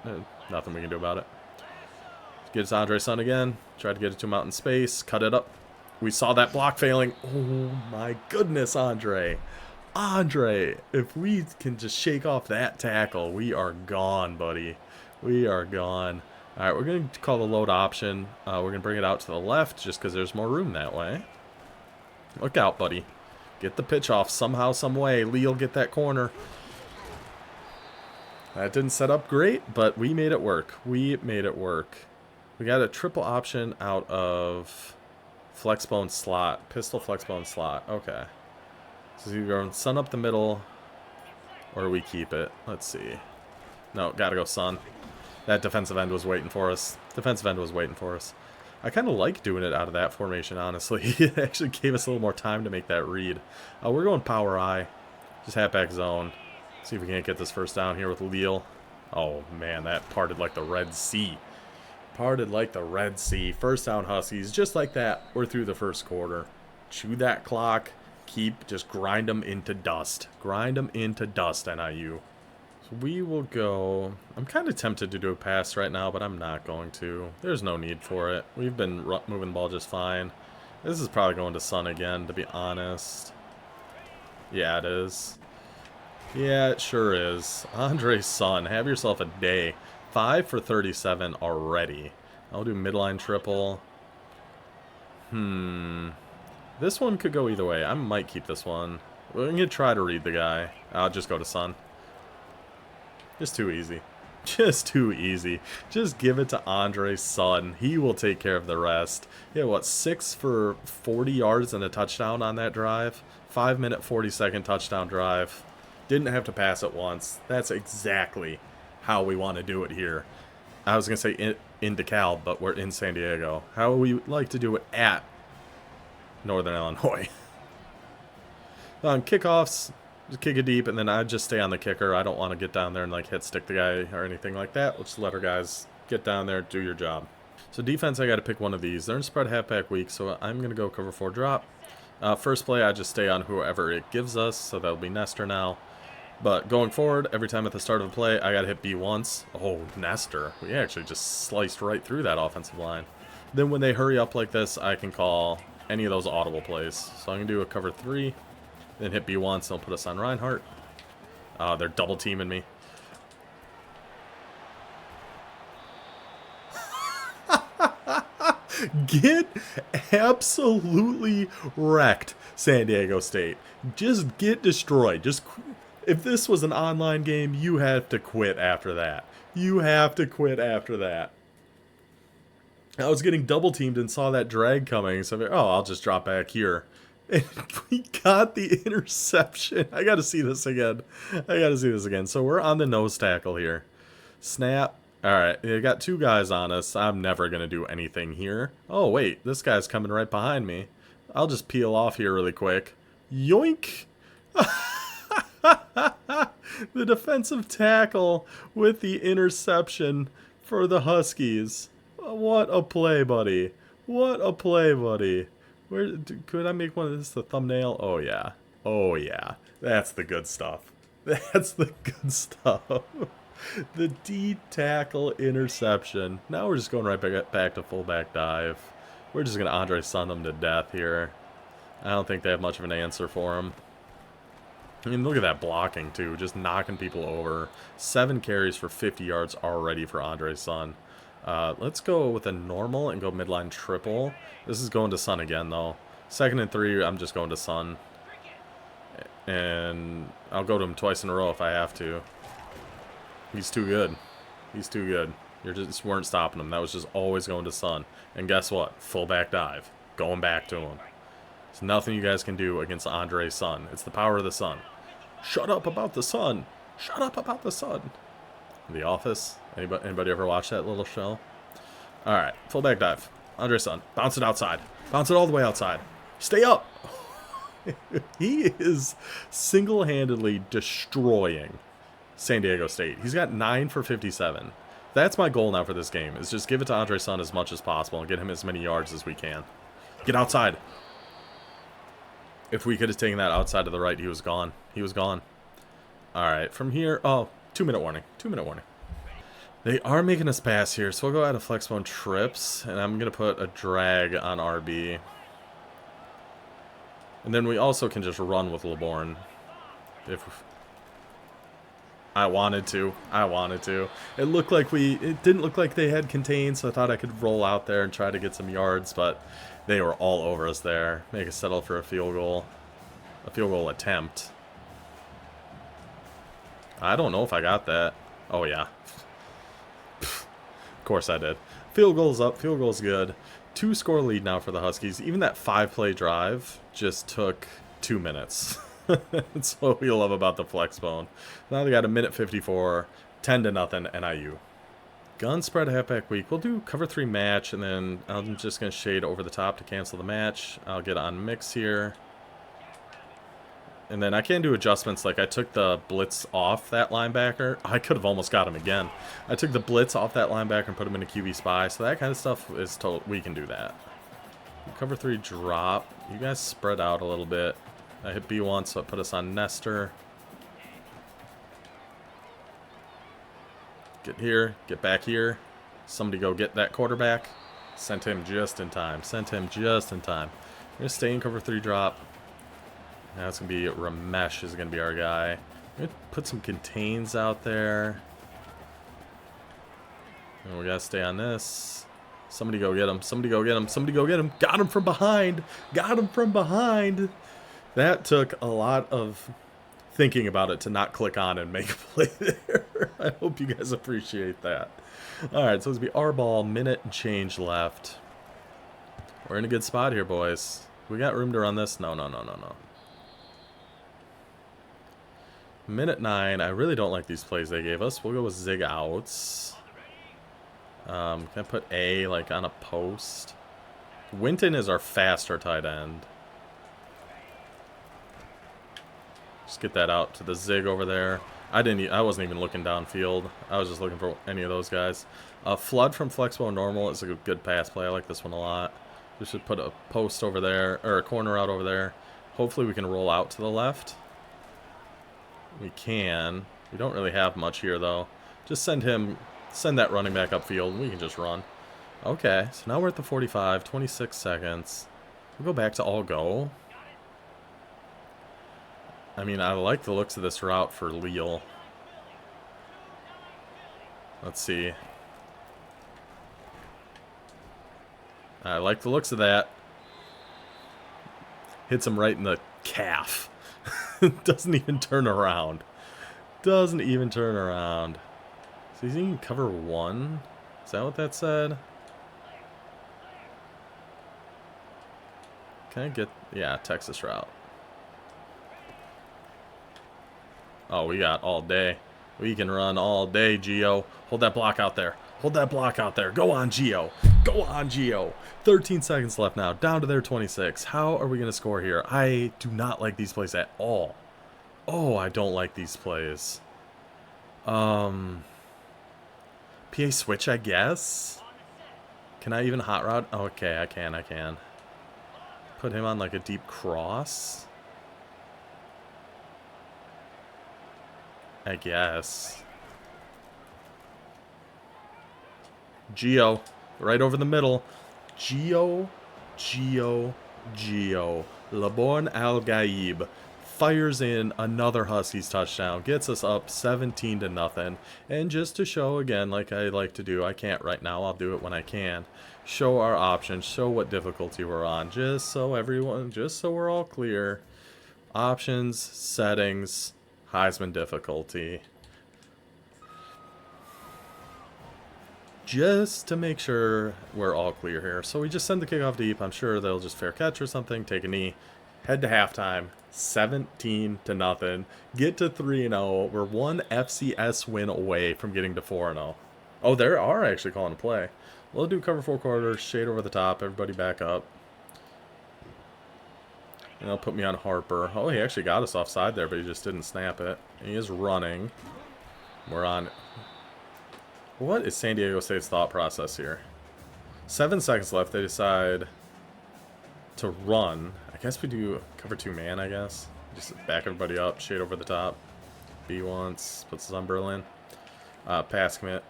nothing we can do about it. Get it to Andre Son again. Try to get it to him out in space. Cut it up. We saw that block failing. Oh my goodness, Andre. Andre, if we can just shake off that tackle, we are gone, buddy. We are gone. All right, we're going to call the load option. We're going to bring it out to the left just because there's more room that way. Look out, buddy. Get the pitch off somehow, some way. Lee'll get that corner. That didn't set up great, but we made it work. We made it work. We got a triple option out of Flexbone slot. Pistol Flexbone slot. Okay. So you go Son up the middle, or we keep it. Let's see. No, gotta go Son. That defensive end was waiting for us. Defensive end was waiting for us. I kind of like doing it out of that formation, honestly. It actually gave us a little more time to make that read. We're going power I. Just halfback zone. See if we can't get this first down here with Leal. Oh, man, that parted like the Red Sea. Parted like the Red Sea. First down, Huskies. Just like that, we're through the first quarter. Chew that clock. Just grind them into dust. Grind them into dust, NIU. So we will go... I'm kind of tempted to do a pass right now, but I'm not going to. There's no need for it. We've been moving the ball just fine. This is probably going to Son again, to be honest. Yeah, it is. Yeah, it sure is. Andre Son, have yourself a day. 5 for 37 already. I'll do midline triple. This one could go either way. I might keep this one. We're going to try to read the guy. I'll just go to Son. Just too easy. Just too easy. Just give it to Andre Son. He will take care of the rest. He had, what, 6 for 40 yards and a touchdown on that drive? 5-minute, 40-second touchdown drive. Didn't have to pass it once. That's exactly how we want to do it here. I was going to say in DeKalb, but we're in San Diego. How we like to do it at Northern Illinois. On kickoffs, just kick it deep, and then I just stay on the kicker. I don't want to get down there and like hit stick the guy or anything like that. We'll just let our guys get down there, do your job. So defense, I got to pick one of these. They're in spread halfback week, so I'm going to go cover 4 drop. First play, I just stay on whoever it gives us, so that'll be Nestor now. But going forward, every time at the start of a play, I got to hit B once. Oh, Nestor. We actually just sliced right through that offensive line. Then when they hurry up like this, I can call any of those audible plays. So I'm going to do a cover 3, then hit B once, and they'll put us on Reinhardt. They're double teaming me. Get absolutely wrecked, San Diego State. Just get destroyed. If this was an online game, you have to quit after that. You have to quit after that. I was getting double teamed and saw that drag coming, so I'm like, oh, I'll just drop back here. And we got the interception. I got to see this again. So we're on the nose tackle here. Snap. All right, they got 2 guys on us. I'm never going to do anything here. Oh, wait, this guy's coming right behind me. I'll just peel off here really quick. Yoink. The defensive tackle with the interception for the Huskies. What a play, buddy. What a play, buddy. Could I make one of this the thumbnail? Oh, yeah. Oh, yeah. That's the good stuff. That's the good stuff. The D-tackle interception. Now we're just going right back to fullback dive. We're just going to Andre Son them to death here. I don't think they have much of an answer for him. I mean, look at that blocking, too. Just knocking people over. 7 carries for 50 yards already for Andre Son. Let's go with a normal and go midline triple. This is going to Son again, though. 2nd and 3, I'm just going to Son. And I'll go to him twice in a row if I have to. He's too good. He's too good. You just weren't stopping him. That was just always going to Son. And guess what? Fullback dive. Going back to him. There's nothing you guys can do against Andre's son. It's the power of the sun. Shut up about the sun. Shut up about the sun. The Office. Anybody ever watch that little show? Alright, fullback dive. Andre's son. Bounce it outside. Bounce it all the way outside. Stay up. He is single-handedly destroying San Diego State. He's got 9 for 57. That's my goal now for this game, is just give it to Andre's son as much as possible and get him as many yards as we can. Get outside. If we could have taken that outside to the right, he was gone. He was gone. Alright, from here... Oh, 2-minute warning. 2-minute warning. They are making us pass here, so we'll go out of Flexbone trips, and I'm going to put a drag on RB. And then we also can just run with LeBourne. If I wanted to. I wanted to. It didn't look like they had contained, so I thought I could roll out there and try to get some yards, but they were all over us there. Make us settle for a field goal. A field goal attempt. I don't know if I got that. Oh, yeah. Of course I did. Field goal's up. Field goal's good. 2-score lead now for the Huskies. Even that 5-play drive just took 2 minutes. That's what we love about the Flexbone. Now they got a minute 54, 10-0 NIU. Gun spread halfback week. We'll do cover 3 match, and then I'm just going to shade over the top to cancel the match. I'll get on mix here. And then I can do adjustments, like I took the blitz off that linebacker. I could have almost got him again. I took the blitz off that linebacker and put him in a QB spy, so that kind of stuff is total. We can do that. Cover 3 drop. You guys spread out a little bit. I hit B1, so it put us on Nestor. Get here. Get back here. Somebody go get that quarterback. Sent him just in time. Sent him just in time. We're going to stay in cover 3 drop. Now it's going to be Ramesh is going to be our guy. I'm going to put some contains out there. And we got to stay on this. Somebody go get him. Somebody go get him. Somebody go get him. Got him from behind. Got him from behind. That took a lot of thinking about it to not click on and make a play there. I hope you guys appreciate that. Alright, so it's going to be our ball. Minute and change left. We're in a good spot here, boys. We got room to run this? No, no, no, no, no. Minute 9. I really don't like these plays they gave us. We'll go with zig outs. Can I put A like on a post? Winton is our faster tight end. Just get that out to the zig over there. I wasn't even looking downfield. I was just looking for any of those guys. Flood from Flexbone normal is a good pass play. I like this one a lot. We should put a post over there, or a corner out over there. Hopefully we can roll out to the left. We can. We don't really have much here, though. Just send that running back upfield, and we can just run. Okay, so now we're at the 45, 26 seconds. We'll go back to all go. I mean, I like the looks of this route for Leal. Let's see. I like the looks of that. Hits him right in the calf. Doesn't even turn around. Doesn't even turn around. So he's in cover 1. Is that what that said? Can I get... Yeah, Texas route. Oh, we got all day. We can run all day, Gio. Hold that block out there. Hold that block out there. Go on, Gio. Go on, Gio. 13 seconds left now. Down to their 26. How are we going to score here? I do not like these plays at all. Oh, I don't like these plays. PA switch, I guess? Can I even hot route? Oh, okay, I can. Put him on like a deep cross. I guess. Gio, right over the middle. Gio. LeBourne Al-Gaib fires in another Huskies touchdown. Gets us up 17-0. And just to show again, like I like to do, I can't right now, I'll do it when I can. Show our options, show what difficulty we're on, just so we're all clear. Options, settings, Heisman difficulty. just to make sure we're all clear here. So we just send the kickoff deep. I'm sure they'll just fair catch or something, take a knee, head to halftime, 17-0. Get to 3-0. We're one FCS win away from getting to 4-0. Oh, they are actually calling a play. We'll do cover 4 quarters, shade over the top, everybody back up. And they'll put me on Harper. Oh, he actually got us offside there, but he just didn't snap it. He is running. We're on. What is San Diego State's thought process here? 7 seconds left. They decide to run. I guess we do cover 2 man, I guess. Just back everybody up, shade over the top. B once, puts his umbrella in. Pass commit.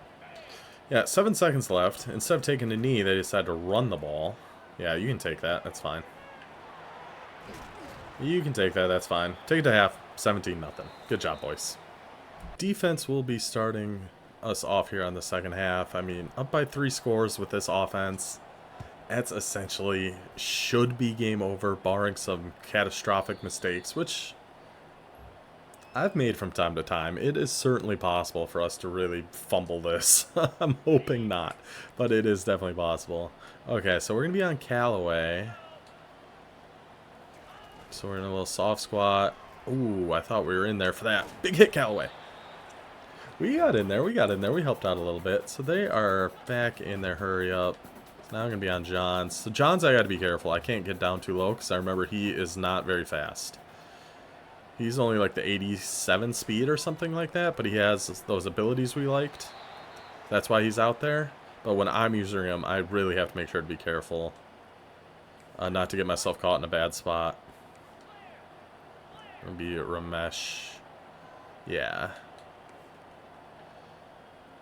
Yeah, 7 seconds left. Instead of taking a knee, they decide to run the ball. Yeah, you can take that. That's fine. You can take that. That's fine. Take it to half. 17-0. Good job, boys. Defense will be starting us off here on the second half. I mean, up by 3 scores with this offense. That's essentially should be game over, barring some catastrophic mistakes, which I've made from time to time. It is certainly possible for us to really fumble this. I'm hoping not, but it is definitely possible. Okay, so we're going to be on Callaway. So we're in a little soft squat. Ooh, I thought we were in there for that. Big hit, Callaway. We got in there. We helped out a little bit. So they are back in their hurry up. Now I'm going to be on Johns. So Johns, I got to be careful. I can't get down too low because I remember he is not very fast. He's only like the 87 speed or something like that, but he has those abilities we liked. That's why he's out there. But when I'm using him, I really have to make sure to be careful. Not to get myself caught in a bad spot. It'll be Ramesh. Yeah.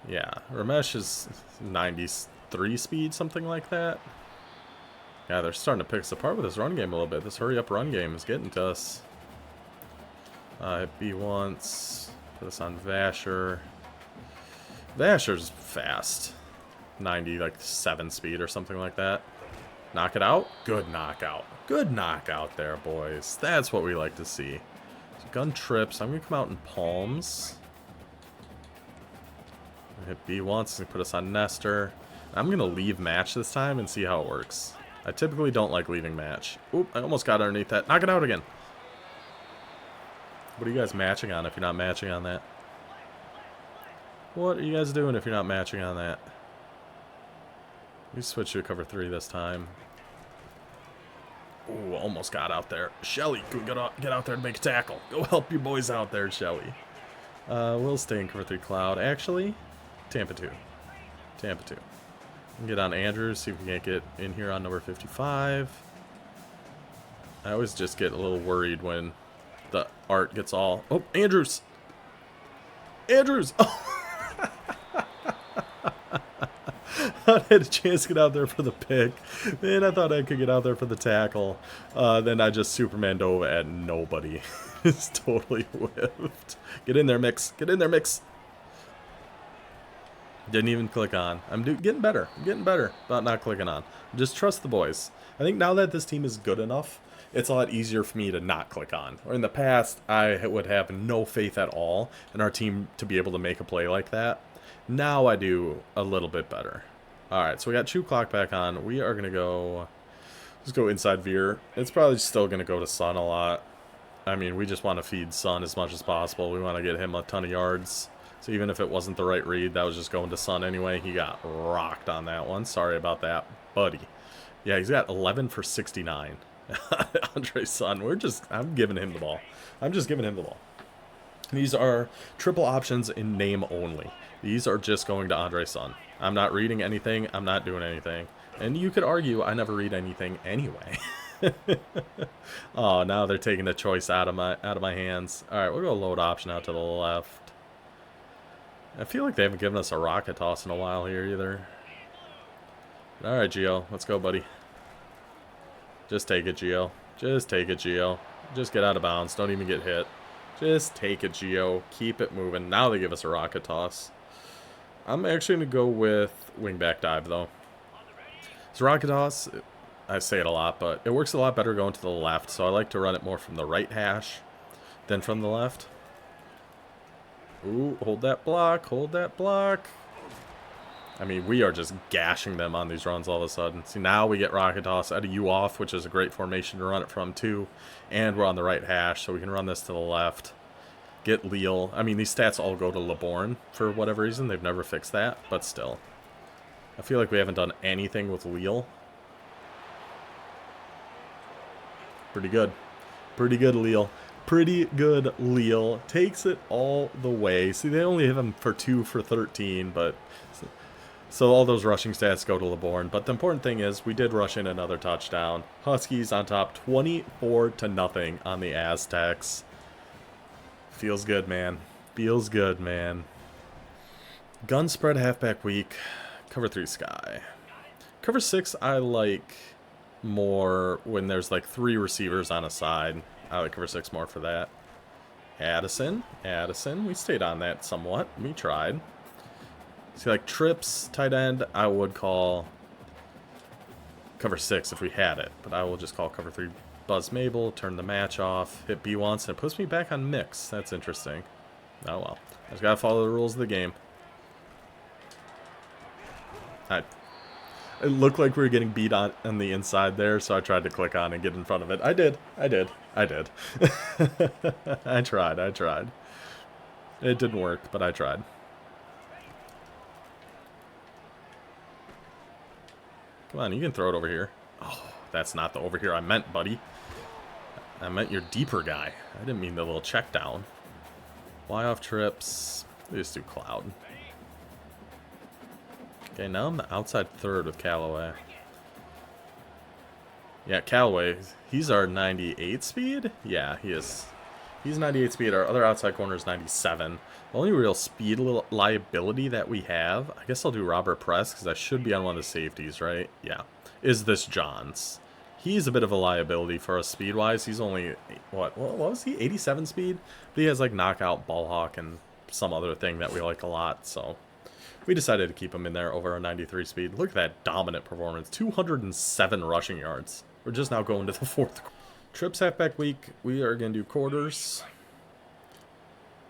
Yeah. Ramesh is 93 speed, something like that. Yeah, they're starting to pick us apart with this run game a little bit. This hurry-up run game is getting to us. B once. Put this on Vasher. Vasher's fast. 90, like 7 speed or something like that. Knock it out. Good knockout. Good knockout there, boys. That's what we like to see. So gun trips. I'm going to come out in palms. Hit B once and put us on Nestor. I'm going to leave match this time and see how it works. I typically don't like leaving match. Oop, I almost got underneath that. Knock it out again. What are you guys matching on if you're not matching on that? What are you guys doing if you're not matching on that? We switch to cover 3 this time. Ooh, almost got out there. Shelly, get out there to make a tackle. Go help your boys out there, Shelly. We'll stay in cover 3 Cloud. Actually, Tampa 2. Tampa 2. Get on Andrews, see if we can't get in here on number 55. I always just get a little worried when the art gets all... Oh, Andrews! Andrews! Oh. I had a chance to get out there for the pick. Then I thought I could get out there for the tackle. Then I just Superman dove at nobody. It's totally whiffed. Get in there, Mix. Get in there, Mix. Didn't even click on. I'm getting better. I'm getting better about not clicking on. Just trust the boys. I think now that this team is good enough, it's a lot easier for me to not click on. Or in the past, I would have no faith at all in our team to be able to make a play like that. Now I do a little bit better. Alright, so we got Chew Clock back on. We are going to go... Let's go inside veer. It's probably still going to go to Sun a lot. I mean, we just want to feed Sun as much as possible. We want to get him a ton of yards. So even if it wasn't the right read, that was just going to Sun anyway. He got rocked on that one. Sorry about that, buddy. Yeah, he's got 11 for 69. Andre Sun, I'm giving him the ball. I'm just giving him the ball. These are triple options in name only. These are just going to Andre Sun. I'm not reading anything. I'm not doing anything. And you could argue I never read anything anyway. Oh, now they're taking the choice out of my hands. All right, we'll go load option out to the left. I feel like they haven't given us a rocket toss in a while here either. All right, Gio, let's go, buddy. Just take it, Gio. Just take it, Gio. Just get out of bounds. Don't even get hit. Just take it, Gio. Keep it moving. Now they give us a rocket toss. I'm actually going to go with wingback dive, though. This rocket toss, I say it a lot, but it works a lot better going to the left, so I like to run it more from the right hash than from the left. Ooh, hold that block. Hold that block. I mean, we are just gashing them on these runs all of a sudden. See, now we get rocket toss out of U off, which is a great formation to run it from, too. And we're on the right hash, so we can run this to the left. Get Leal. I mean, these stats all go to LeBourne for whatever reason. They've never fixed that, but still. I feel like we haven't done anything with Leal. Pretty good. Pretty good, Leal. Pretty good, Leal. Takes it all the way. See, they only have him for 2 for 13, but... So all those rushing stats go to LeBourne. But the important thing is we did rush in another touchdown. Huskies on top 24-0 on the Aztecs. Feels good, man. Feels good, man. Gun spread halfback week. Cover 3 sky. Cover 6 I like more when there's like 3 receivers on a side. I like cover 6 more for that. Addison. We stayed on that somewhat. We tried. See, like trips, tight end, I would call cover 6 if we had it. But I will just call cover 3 Buzz Mabel, turn the match off, hit B once, and it puts me back on mix. That's interesting. Oh well. I just gotta follow the rules of the game. It looked like we were getting beat on the inside there, so I tried to click on and get in front of it. I did. I tried. It didn't work, but I tried. Come on, you can throw it over here. Oh, that's not the over here I meant, buddy. I meant your deeper guy. I didn't mean the little check down. Y off trips. We just do cloud. Okay, now I'm the outside third with Callaway. Yeah, Callaway, he's our 98 speed? Yeah, he is. He's 98 speed. Our other outside corner is 97. The only real speed liability that we have, I guess I'll do Robert Press because I should be on one of the safeties, right? Yeah. Is this Johns. He's a bit of a liability for us speed-wise. He's only, what was he? 87 speed? But he has like knockout, ball hawk, and some other thing that we like a lot, so... We decided to keep him in there over a 93 speed. Look at that dominant performance. 207 rushing yards. We're just now going to the 4th. Trips halfback week. We are going to do quarters.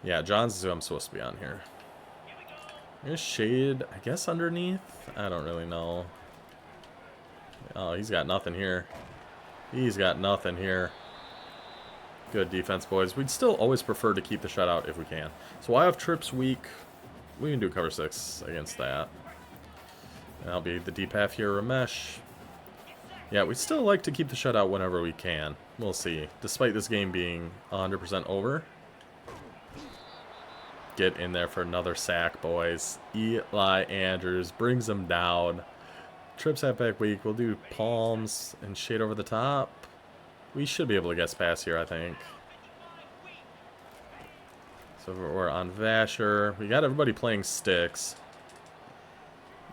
Yeah, Johns is who I'm supposed to be on here. There's shade, I guess, underneath. I don't really know. Oh, he's got nothing here. He's got nothing here. Good defense, boys. We'd still always prefer to keep the shutout if we can. So I have trips week. We can do cover 6 against that. And I'll be the deep half here, Ramesh. Yeah, we still like to keep the shutout whenever we can. We'll see. Despite this game being 100% over. Get in there for another sack, boys. Eli Andrews brings them down. Trips halfback week. We'll do palms and shade over the top. We should be able to guess pass here, I think. So we're on Vasher. We got everybody playing sticks.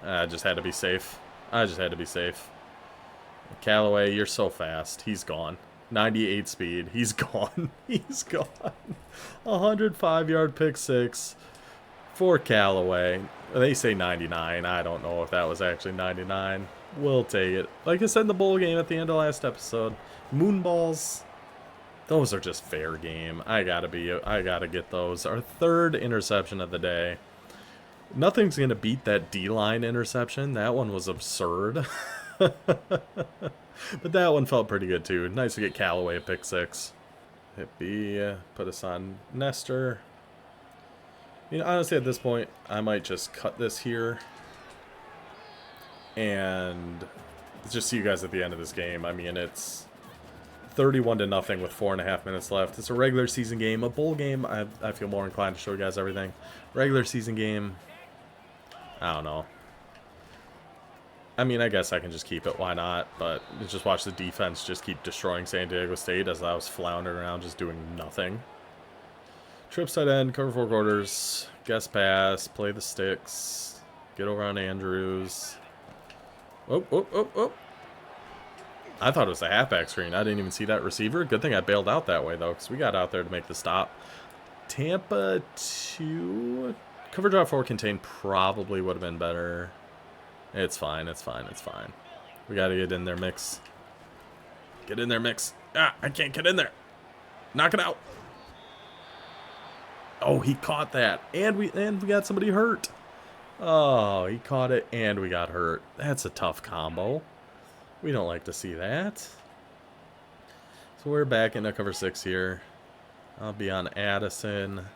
I just had to be safe. Callaway, you're so fast. He's gone. 98 speed. He's gone. He's gone. 105-yard pick 6 for Callaway. They say 99. I don't know if that was actually 99. We'll take it. Like I said in the bowl game at the end of last episode, moonballs... Those are just fair game. I gotta get those. Our 3rd interception of the day. Nothing's gonna beat that D-line interception. That one was absurd. But that one felt pretty good too. Nice to get Callaway a pick 6. Hit B, put us on Nestor. You know, honestly at this point, I might just cut this here. And just see you guys at the end of this game. I mean, it's 31-0 with 4.5 minutes left. It's a regular season game. A bowl game, I feel more inclined to show you guys everything. Regular season game, I don't know. I mean, I guess I can just keep it. Why not? But just watch the defense just keep destroying San Diego State as I was floundering around just doing nothing. Trips tight end, cover 4 quarters, guess pass, play the sticks, get over on Andrews. Oh. I thought it was a halfback screen. I didn't even see that receiver. Good thing I bailed out that way, though, because we got out there to make the stop. Tampa 2. Cover drop 4 contain probably would have been better. It's fine. We got to get in there, mix. Get in there, mix. Ah, I can't get in there. Knock it out. Oh, he caught that. And we got somebody hurt. Oh, he caught it and we got hurt. That's a tough combo. We don't like to see that. So we're back into cover 6 here. I'll be on Addison.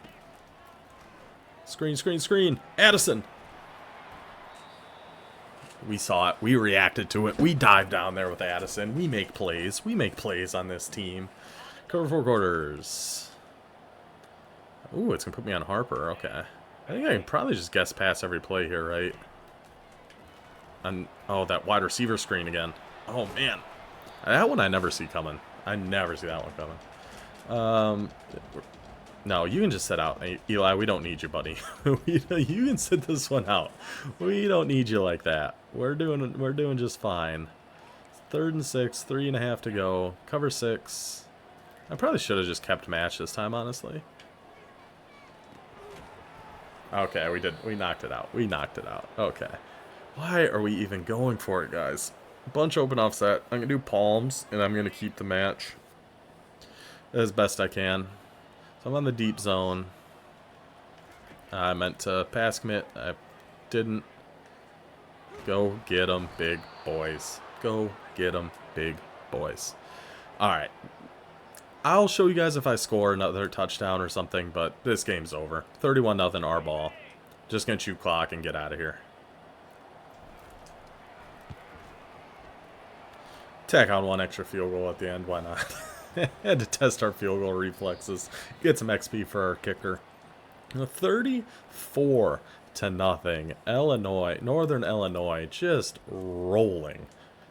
Screen, screen, screen. Addison! We saw it. We reacted to it. We dived down there with Addison. We make plays. We make plays on this team. Cover 4 quarters. Ooh, it's going to put me on Harper. Okay. I think I can probably just guess pass every play here, right? And, oh, that wide receiver screen again. Oh, man. That one I never see coming. I never see that one coming. No, you can just sit out. Eli, we don't need you, buddy. You can sit this one out. We don't need you like that. We're doing just fine. 3rd and 6, 3.5 to go. Cover 6. I probably should have just kept match this time, honestly. Okay, we did. We knocked it out. We knocked it out. Okay. Why are we even going for it, guys? Bunch open offset. I'm going to do palms, and I'm going to keep the match as best I can. So I'm on the deep zone. I meant to pass commit. I didn't. Go get them, big boys. Go get them, big boys. All right. I'll show you guys if I score another touchdown or something, but this game's over. 31-0 our ball. Just going to chew clock and get out of here. Tack on one extra field goal at the end. Why not? Had to test our field goal reflexes. Get some XP for our kicker. 34-0. Illinois, Northern Illinois, just rolling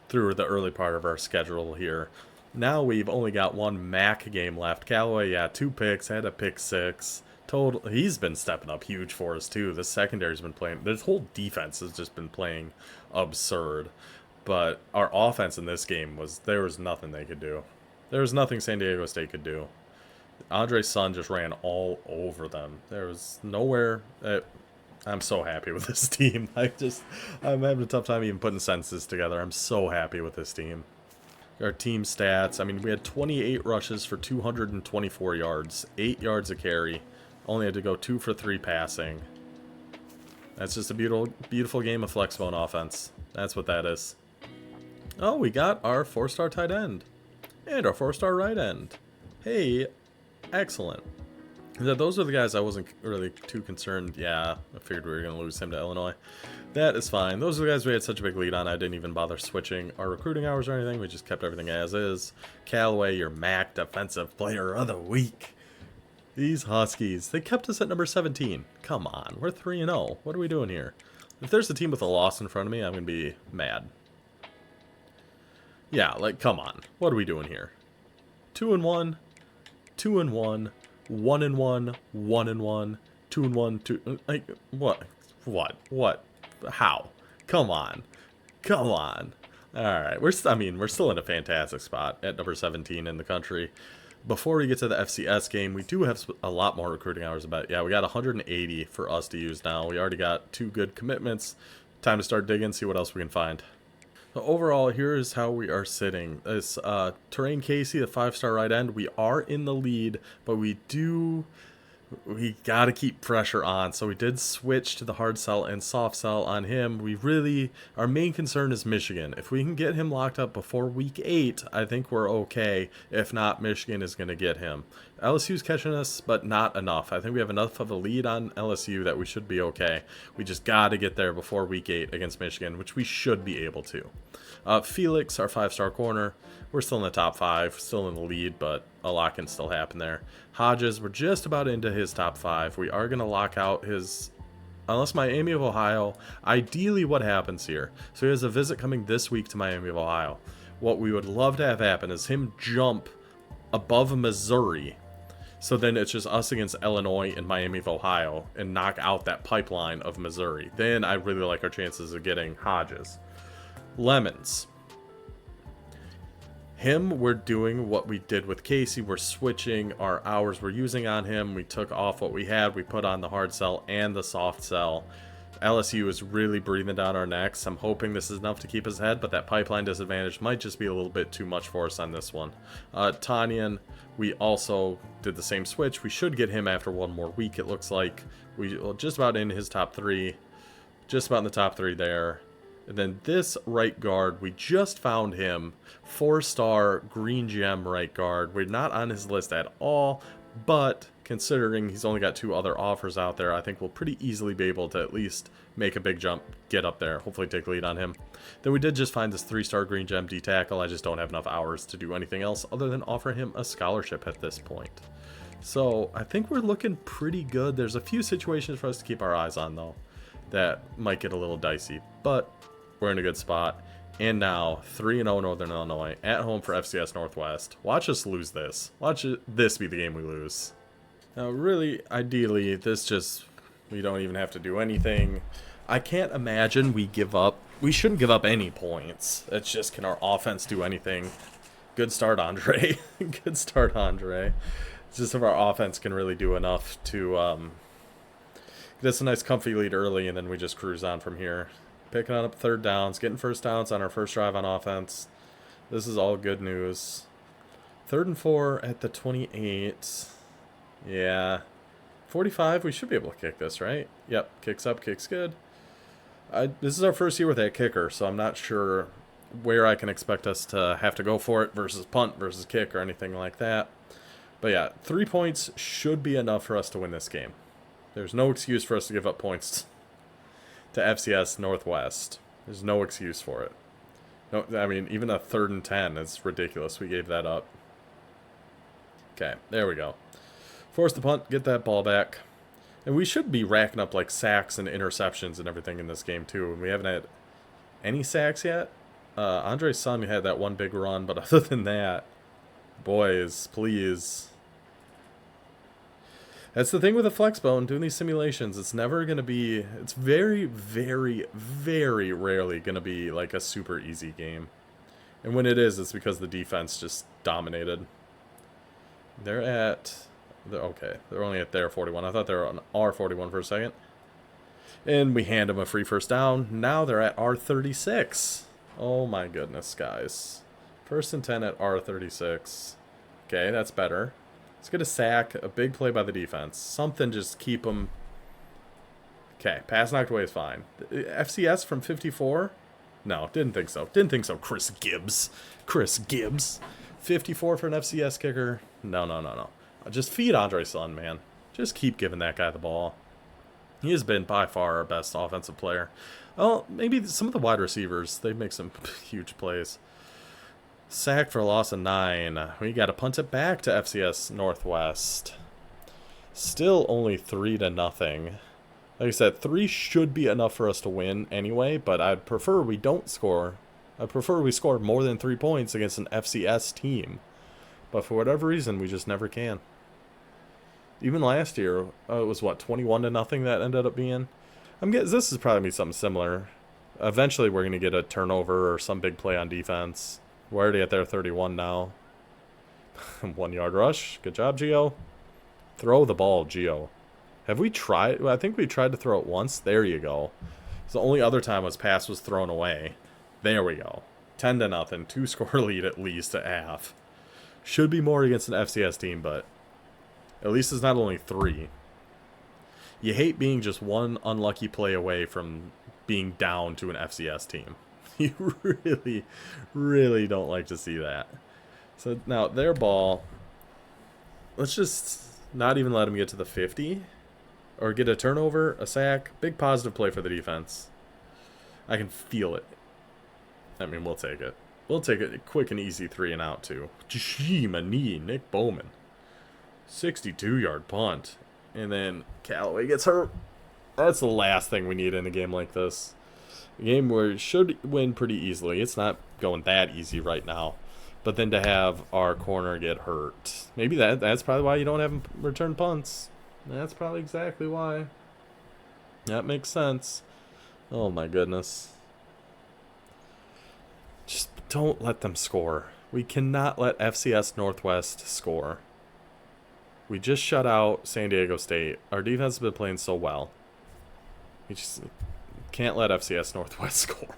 through the early part of our schedule here. Now we've only got one MAC game left. Callaway, yeah, 2 picks, had a pick 6. Total, he's been stepping up huge for us too. The secondary's been playing. This whole defense has just been playing absurd. But our offense in this game there was nothing they could do. There was nothing San Diego State could do. Andre's son just ran all over them. There was nowhere. I'm so happy with this team. I'm having a tough time even putting sentences together. I'm so happy with this team. Our team stats. I mean, we had 28 rushes for 224 yards, 8 yards a carry. Only had to go 2 for 3 passing. That's just a beautiful game of Flexbone offense. That's what that is. Oh, we got our 4-star tight end. And our 4-star right end. Hey, excellent. Those are the guys I wasn't really too concerned. Yeah, I figured we were going to lose him to Illinois. That is fine. Those are the guys we had such a big lead on. I didn't even bother switching our recruiting hours or anything. We just kept everything as is. Callaway, your MAC Defensive Player of the Week. These Huskies, they kept us at number 17. Come on, we're 3-0. What are we doing here? If there's a team with a loss in front of me, I'm going to be mad. Yeah, like, come on. What are we doing here? 2-1, 2-1, 1-1, 1-1, 2-1, 2. Like, what? How? Come on. Come on. All right. We're still in a fantastic spot at number 17 in the country. Before we get to the FCS game, we do have a lot more recruiting hours about. Yeah, we got 180 for us to use now. We already got 2 good commitments. Time to start digging, see what else we can find. So overall, here is how we are sitting. This Terrain Casey, the 5-star right end, we are in the lead, but we got to keep pressure on. So we did switch to the hard sell and soft sell on him. Our main concern is Michigan. If we can get him locked up before week 8, I think we're okay. If not, Michigan is going to get him. LSU's catching us, but not enough. I think we have enough of a lead on LSU that we should be okay. We just got to get there before week 8 against Michigan, which we should be able to. Felix, our 5-star corner, we're still in the top 5, still in the lead, but a lot can still happen there. Hodges, we're just about into his top 5. We are going to lock out his, unless Miami of Ohio, ideally what happens here. So he has a visit coming this week to Miami of Ohio. What we would love to have happen is him jump above Missouri. So then it's just us against Illinois and Miami of Ohio and knock out that pipeline of Missouri. Then I really like our chances of getting Hodges. Lemons. Him, we're doing what we did with Casey. We're switching our hours we're using on him. We took off what we had. We put on the hard sell and the soft sell. LSU is really breathing down our necks. I'm hoping this is enough to keep us ahead, but that pipeline disadvantage might just be a little bit too much for us on this one. Tanyan, we also did the same switch. We should get him after one more week, it looks like. We just about in his top 3. Just about in the top 3 there. And then this right guard, we just found him. 4-star green gem right guard. We're not on his list at all, but considering he's only got 2 other offers out there, I think we'll pretty easily be able to at least make a big jump, get up there, hopefully take lead on him. Then we did just find this 3-star green gem D tackle. I just don't have enough hours to do anything else other than offer him a scholarship at this point. So I think we're looking pretty good. There's a few situations for us to keep our eyes on, though, that might get a little dicey, but we're in a good spot. And now 3-0 Northern Illinois at home for FCS Northwest. Watch us lose this. Watch this be the game we lose. Now, really, ideally, we don't even have to do anything. I can't imagine we give up. We shouldn't give up any points. It's just, can our offense do anything? Good start, Andre. Good start, Andre. It's just if our offense can really do enough to get us a nice comfy lead early, and then we just cruise on from here. Picking up 3rd downs, getting 1st downs on our first drive on offense. This is all good news. 3rd and 4 at the 28. Yeah. 45, we should be able to kick this, right? Yep, kicks up, kicks good. This is our first year with that kicker, so I'm not sure where I can expect us to have to go for it versus punt versus kick or anything like that. But yeah, 3 points should be enough for us to win this game. There's no excuse for us to give up points to FCS Northwest. There's no excuse for it. No, I mean, even a 3rd and 10 is ridiculous. We gave that up. Okay, there we go. Force the punt, get that ball back. And we should be racking up like sacks and interceptions and everything in this game too. And we haven't had any sacks yet. Andre's son had that one big run, but other than that, boys, please. That's the thing with a Flexbone, doing these simulations. It's never going to be... It's very, very, very rarely going to be like a super easy game. And when it is, it's because the defense just dominated. They're at... Okay, they're only at their 41. I thought they were on our 41 for a second. And we hand them a free 1st down. Now they're at our 36. Oh my goodness, guys. 1st and 10 at our 36. Okay, that's better. Let's get a sack, a big play by the defense. Something just keep them... Okay, pass knocked away is fine. FCS from 54? No, didn't think so. Didn't think so, Chris Gibbs. Chris Gibbs. 54 for an FCS kicker? No. Just feed Andre's son, man. Just keep giving that guy the ball. He has been by far our best offensive player. Well, maybe some of the wide receivers, they make some huge plays. Sack for a loss of 9. We got to punt it back to FCS Northwest. Still only 3-0. Like I said, 3 should be enough for us to win anyway, but I'd prefer we don't score. I prefer we score more than 3 points against an FCS team. But for whatever reason, we just never can. Even last year, it was what, 21-0 that ended up being? I'm guessing this is probably something similar. Eventually, we're going to get a turnover or some big play on defense. We're already at their 31 now. 1 yard rush. Good job, Gio. Throw the ball, Gio. Have we tried? Well, I think we tried to throw it once. There you go. So the only other time pass was thrown away. There we go. 10-0. 2-score lead at least at half. Should be more against an FCS team, but at least it's not only 3. You hate being just one unlucky play away from being down to an FCS team. You really, really don't like to see that. So now their ball, let's just not even let them get to the 50 or get a turnover, a sack. Big positive play for the defense. I can feel it. I mean, we'll take it. We'll take it. A quick and easy 3 and out, too. Gee, my knee. Nick Bowman. 62-yard punt. And then Callaway gets hurt. That's the last thing we need in a game like this. A game where we should win pretty easily. It's not going that easy right now. But then to have our corner get hurt. Maybe that's probably why you don't have him return punts. That's probably exactly why. That makes sense. Oh, my goodness. Just don't let them score. We cannot let FCS Northwest score. We just shut out San Diego State. Our defense has been playing so well. We just can't let FCS Northwest score.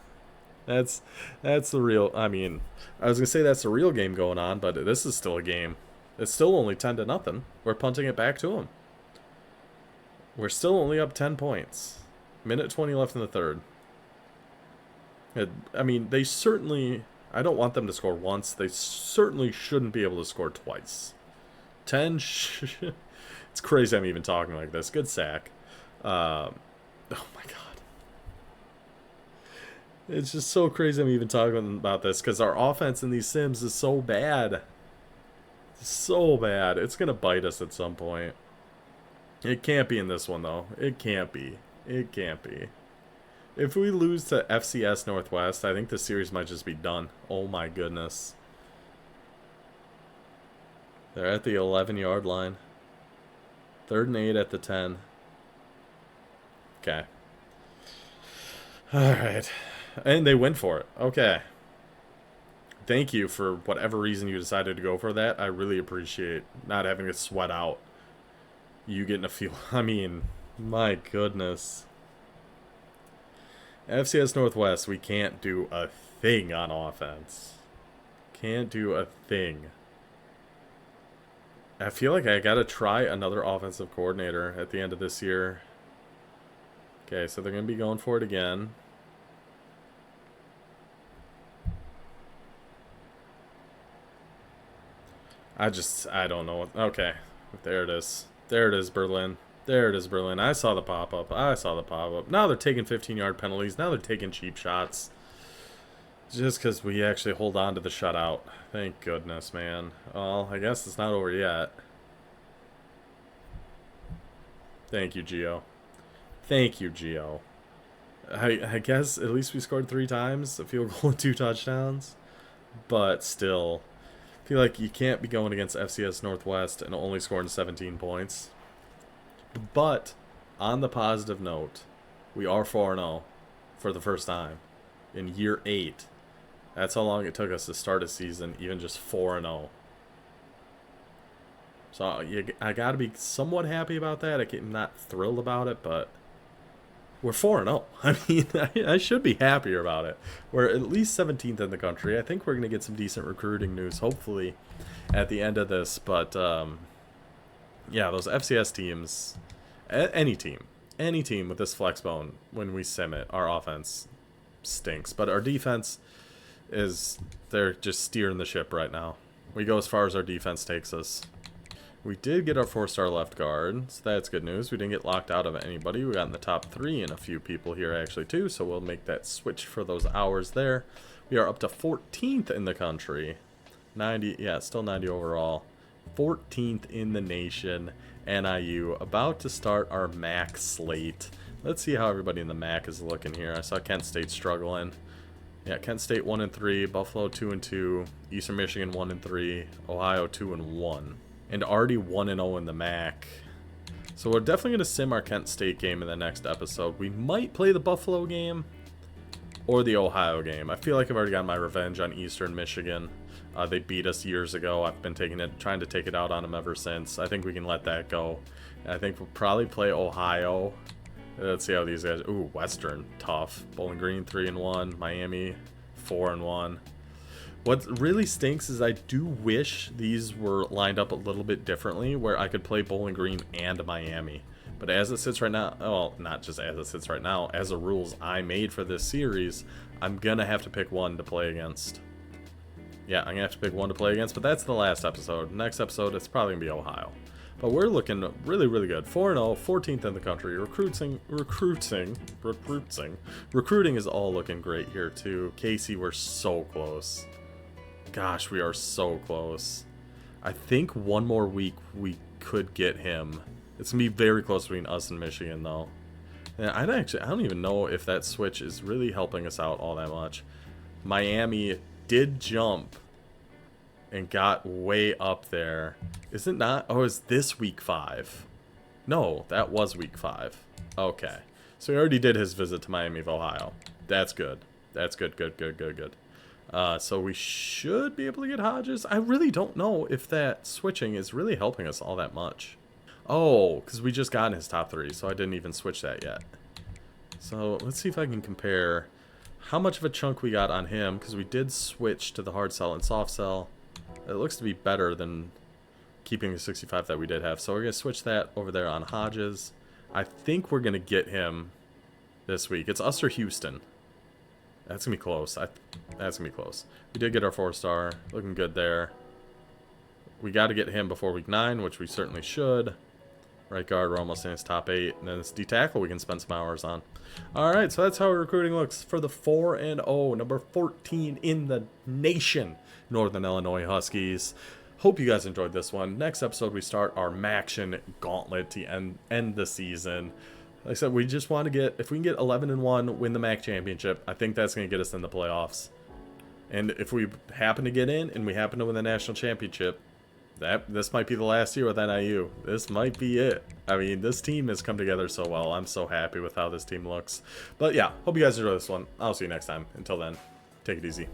That's the real... I mean, I was going to say that's the real game going on, but this is still a game. It's still only 10-0. We're punting it back to them. We're still only up 10 points. Minute 20 left in the third. I mean, they certainly... I don't want them to score once. They certainly shouldn't be able to score twice. 10... It's crazy I'm even talking like this. Good sack. Oh my god. It's just so crazy I'm even talking about this because our offense in these sims is so bad. So bad. It's going to bite us at some point. It can't be in this one, though. It can't be. It can't be. If we lose to FCS Northwest, I think the series might just be done. Oh my goodness. They're at the 11-yard line. 3rd and 8 at the 10. Okay. Alright. And they went for it. Okay. Thank you for whatever reason you decided to go for that. I really appreciate not having to sweat out. You getting a feel. I mean, my goodness. FCS Northwest, we can't do a thing on offense. Can't do a thing. I feel like I gotta try another offensive coordinator at the end of this year. Okay, so they're gonna be going for it again. I don't know. Okay, there it is. There it is, Berlin. There it is, Berlin. I saw the pop-up. I saw the pop-up. Now they're taking 15-yard penalties. Now they're taking cheap shots. Just because we actually hold on to the shutout. Thank goodness, man. Well, I guess it's not over yet. Thank you, Gio. Thank you, Gio. I guess at least we scored 3 times. A field goal and 2 touchdowns. But still, I feel like you can't be going against FCS Northwest and only scoring 17 points. But, on the positive note, we are 4-0 for the first time in year 8. That's how long it took us to start a season, even just 4-0. So, I gotta be somewhat happy about that. I'm not thrilled about it, but we're 4-0. I mean, I should be happier about it. We're at least 17th in the country. I think we're gonna get some decent recruiting news, hopefully, at the end of this. But, yeah, those FCS teams, any team with this Flexbone, when we sim it, our offense stinks. But our defense they're just steering the ship right now. We go as far as our defense takes us. We did get our 4-star left guard, so that's good news. We didn't get locked out of anybody. We got in the top 3 and a few people here actually too, so we'll make that switch for those hours there. We are up to 14th in the country. 90, yeah, still 90 overall. 14th in the nation. NIU, about to start our MAC slate. Let's see how everybody in the MAC is looking here. I saw Kent State struggling. Yeah, Kent State 1-3, Buffalo 2-2, Eastern Michigan 1-3, Ohio 2-1, and already 1-0 in the MAC. So we're definitely going to sim our Kent State game in the next episode. We might play the Buffalo game or the Ohio game. I feel like I've already got my revenge on Eastern Michigan. They beat us years ago. I've been trying to take it out on them ever since. I think we can let that go. And I think we'll probably play Ohio. Let's see how these guys... Ooh, Western, tough. Bowling Green 3-1. Miami 4-1. What really stinks is I do wish these were lined up a little bit differently, where I could play Bowling Green and Miami. But as it sits right now, well, not just as it sits right now, as the rules I made for this series, I'm gonna have to pick one to play against. Yeah, I'm going to have to pick one to play against, but that's the last episode. Next episode, it's probably going to be Ohio. But we're looking really, really good. 4-0, 14th in the country. Recruiting is all looking great here, too. Casey, we're so close. Gosh, we are so close. I think one more week we could get him. It's going to be very close between us and Michigan, though. And I don't even know if that switch is really helping us out all that much. Miami did jump and got way up there. Is it not? Oh, is this week 5? No, that was week 5. Okay. So he already did his visit to Miami of Ohio. That's good. That's good. So we should be able to get Hodges. I really don't know if that switching is really helping us all that much. Oh, because we just got in his top 3, so I didn't even switch that yet. So let's see if I can compare how much of a chunk we got on him, because we did switch to the hard sell and soft sell. It looks to be better than keeping the 65 that we did have. So we're going to switch that over there on Hodges. I think we're going to get him this week. It's us or Houston. That's going to be close. That's going to be close. We did get our 4-star. Looking good there. We got to get him before week 9, which we certainly should. Right guard, we're almost in his top 8. And then it's D-tackle we can spend some hours on. Alright, so that's how our recruiting looks for the 4-0, number 14 in the nation, Northern Illinois Huskies. Hope you guys enjoyed this one. Next episode, we start our Maction Gauntlet to end the season. Like I said, we just want to get, if we can get 11-1, win the MAC championship, I think that's going to get us in the playoffs. And if we happen to get in and we happen to win the national championship, this might be the last year with NIU. This might be it. I mean, this team has come together so well. I'm so happy with how this team looks. But yeah, hope you guys enjoy this one. I'll see you next time. Until then, take it easy.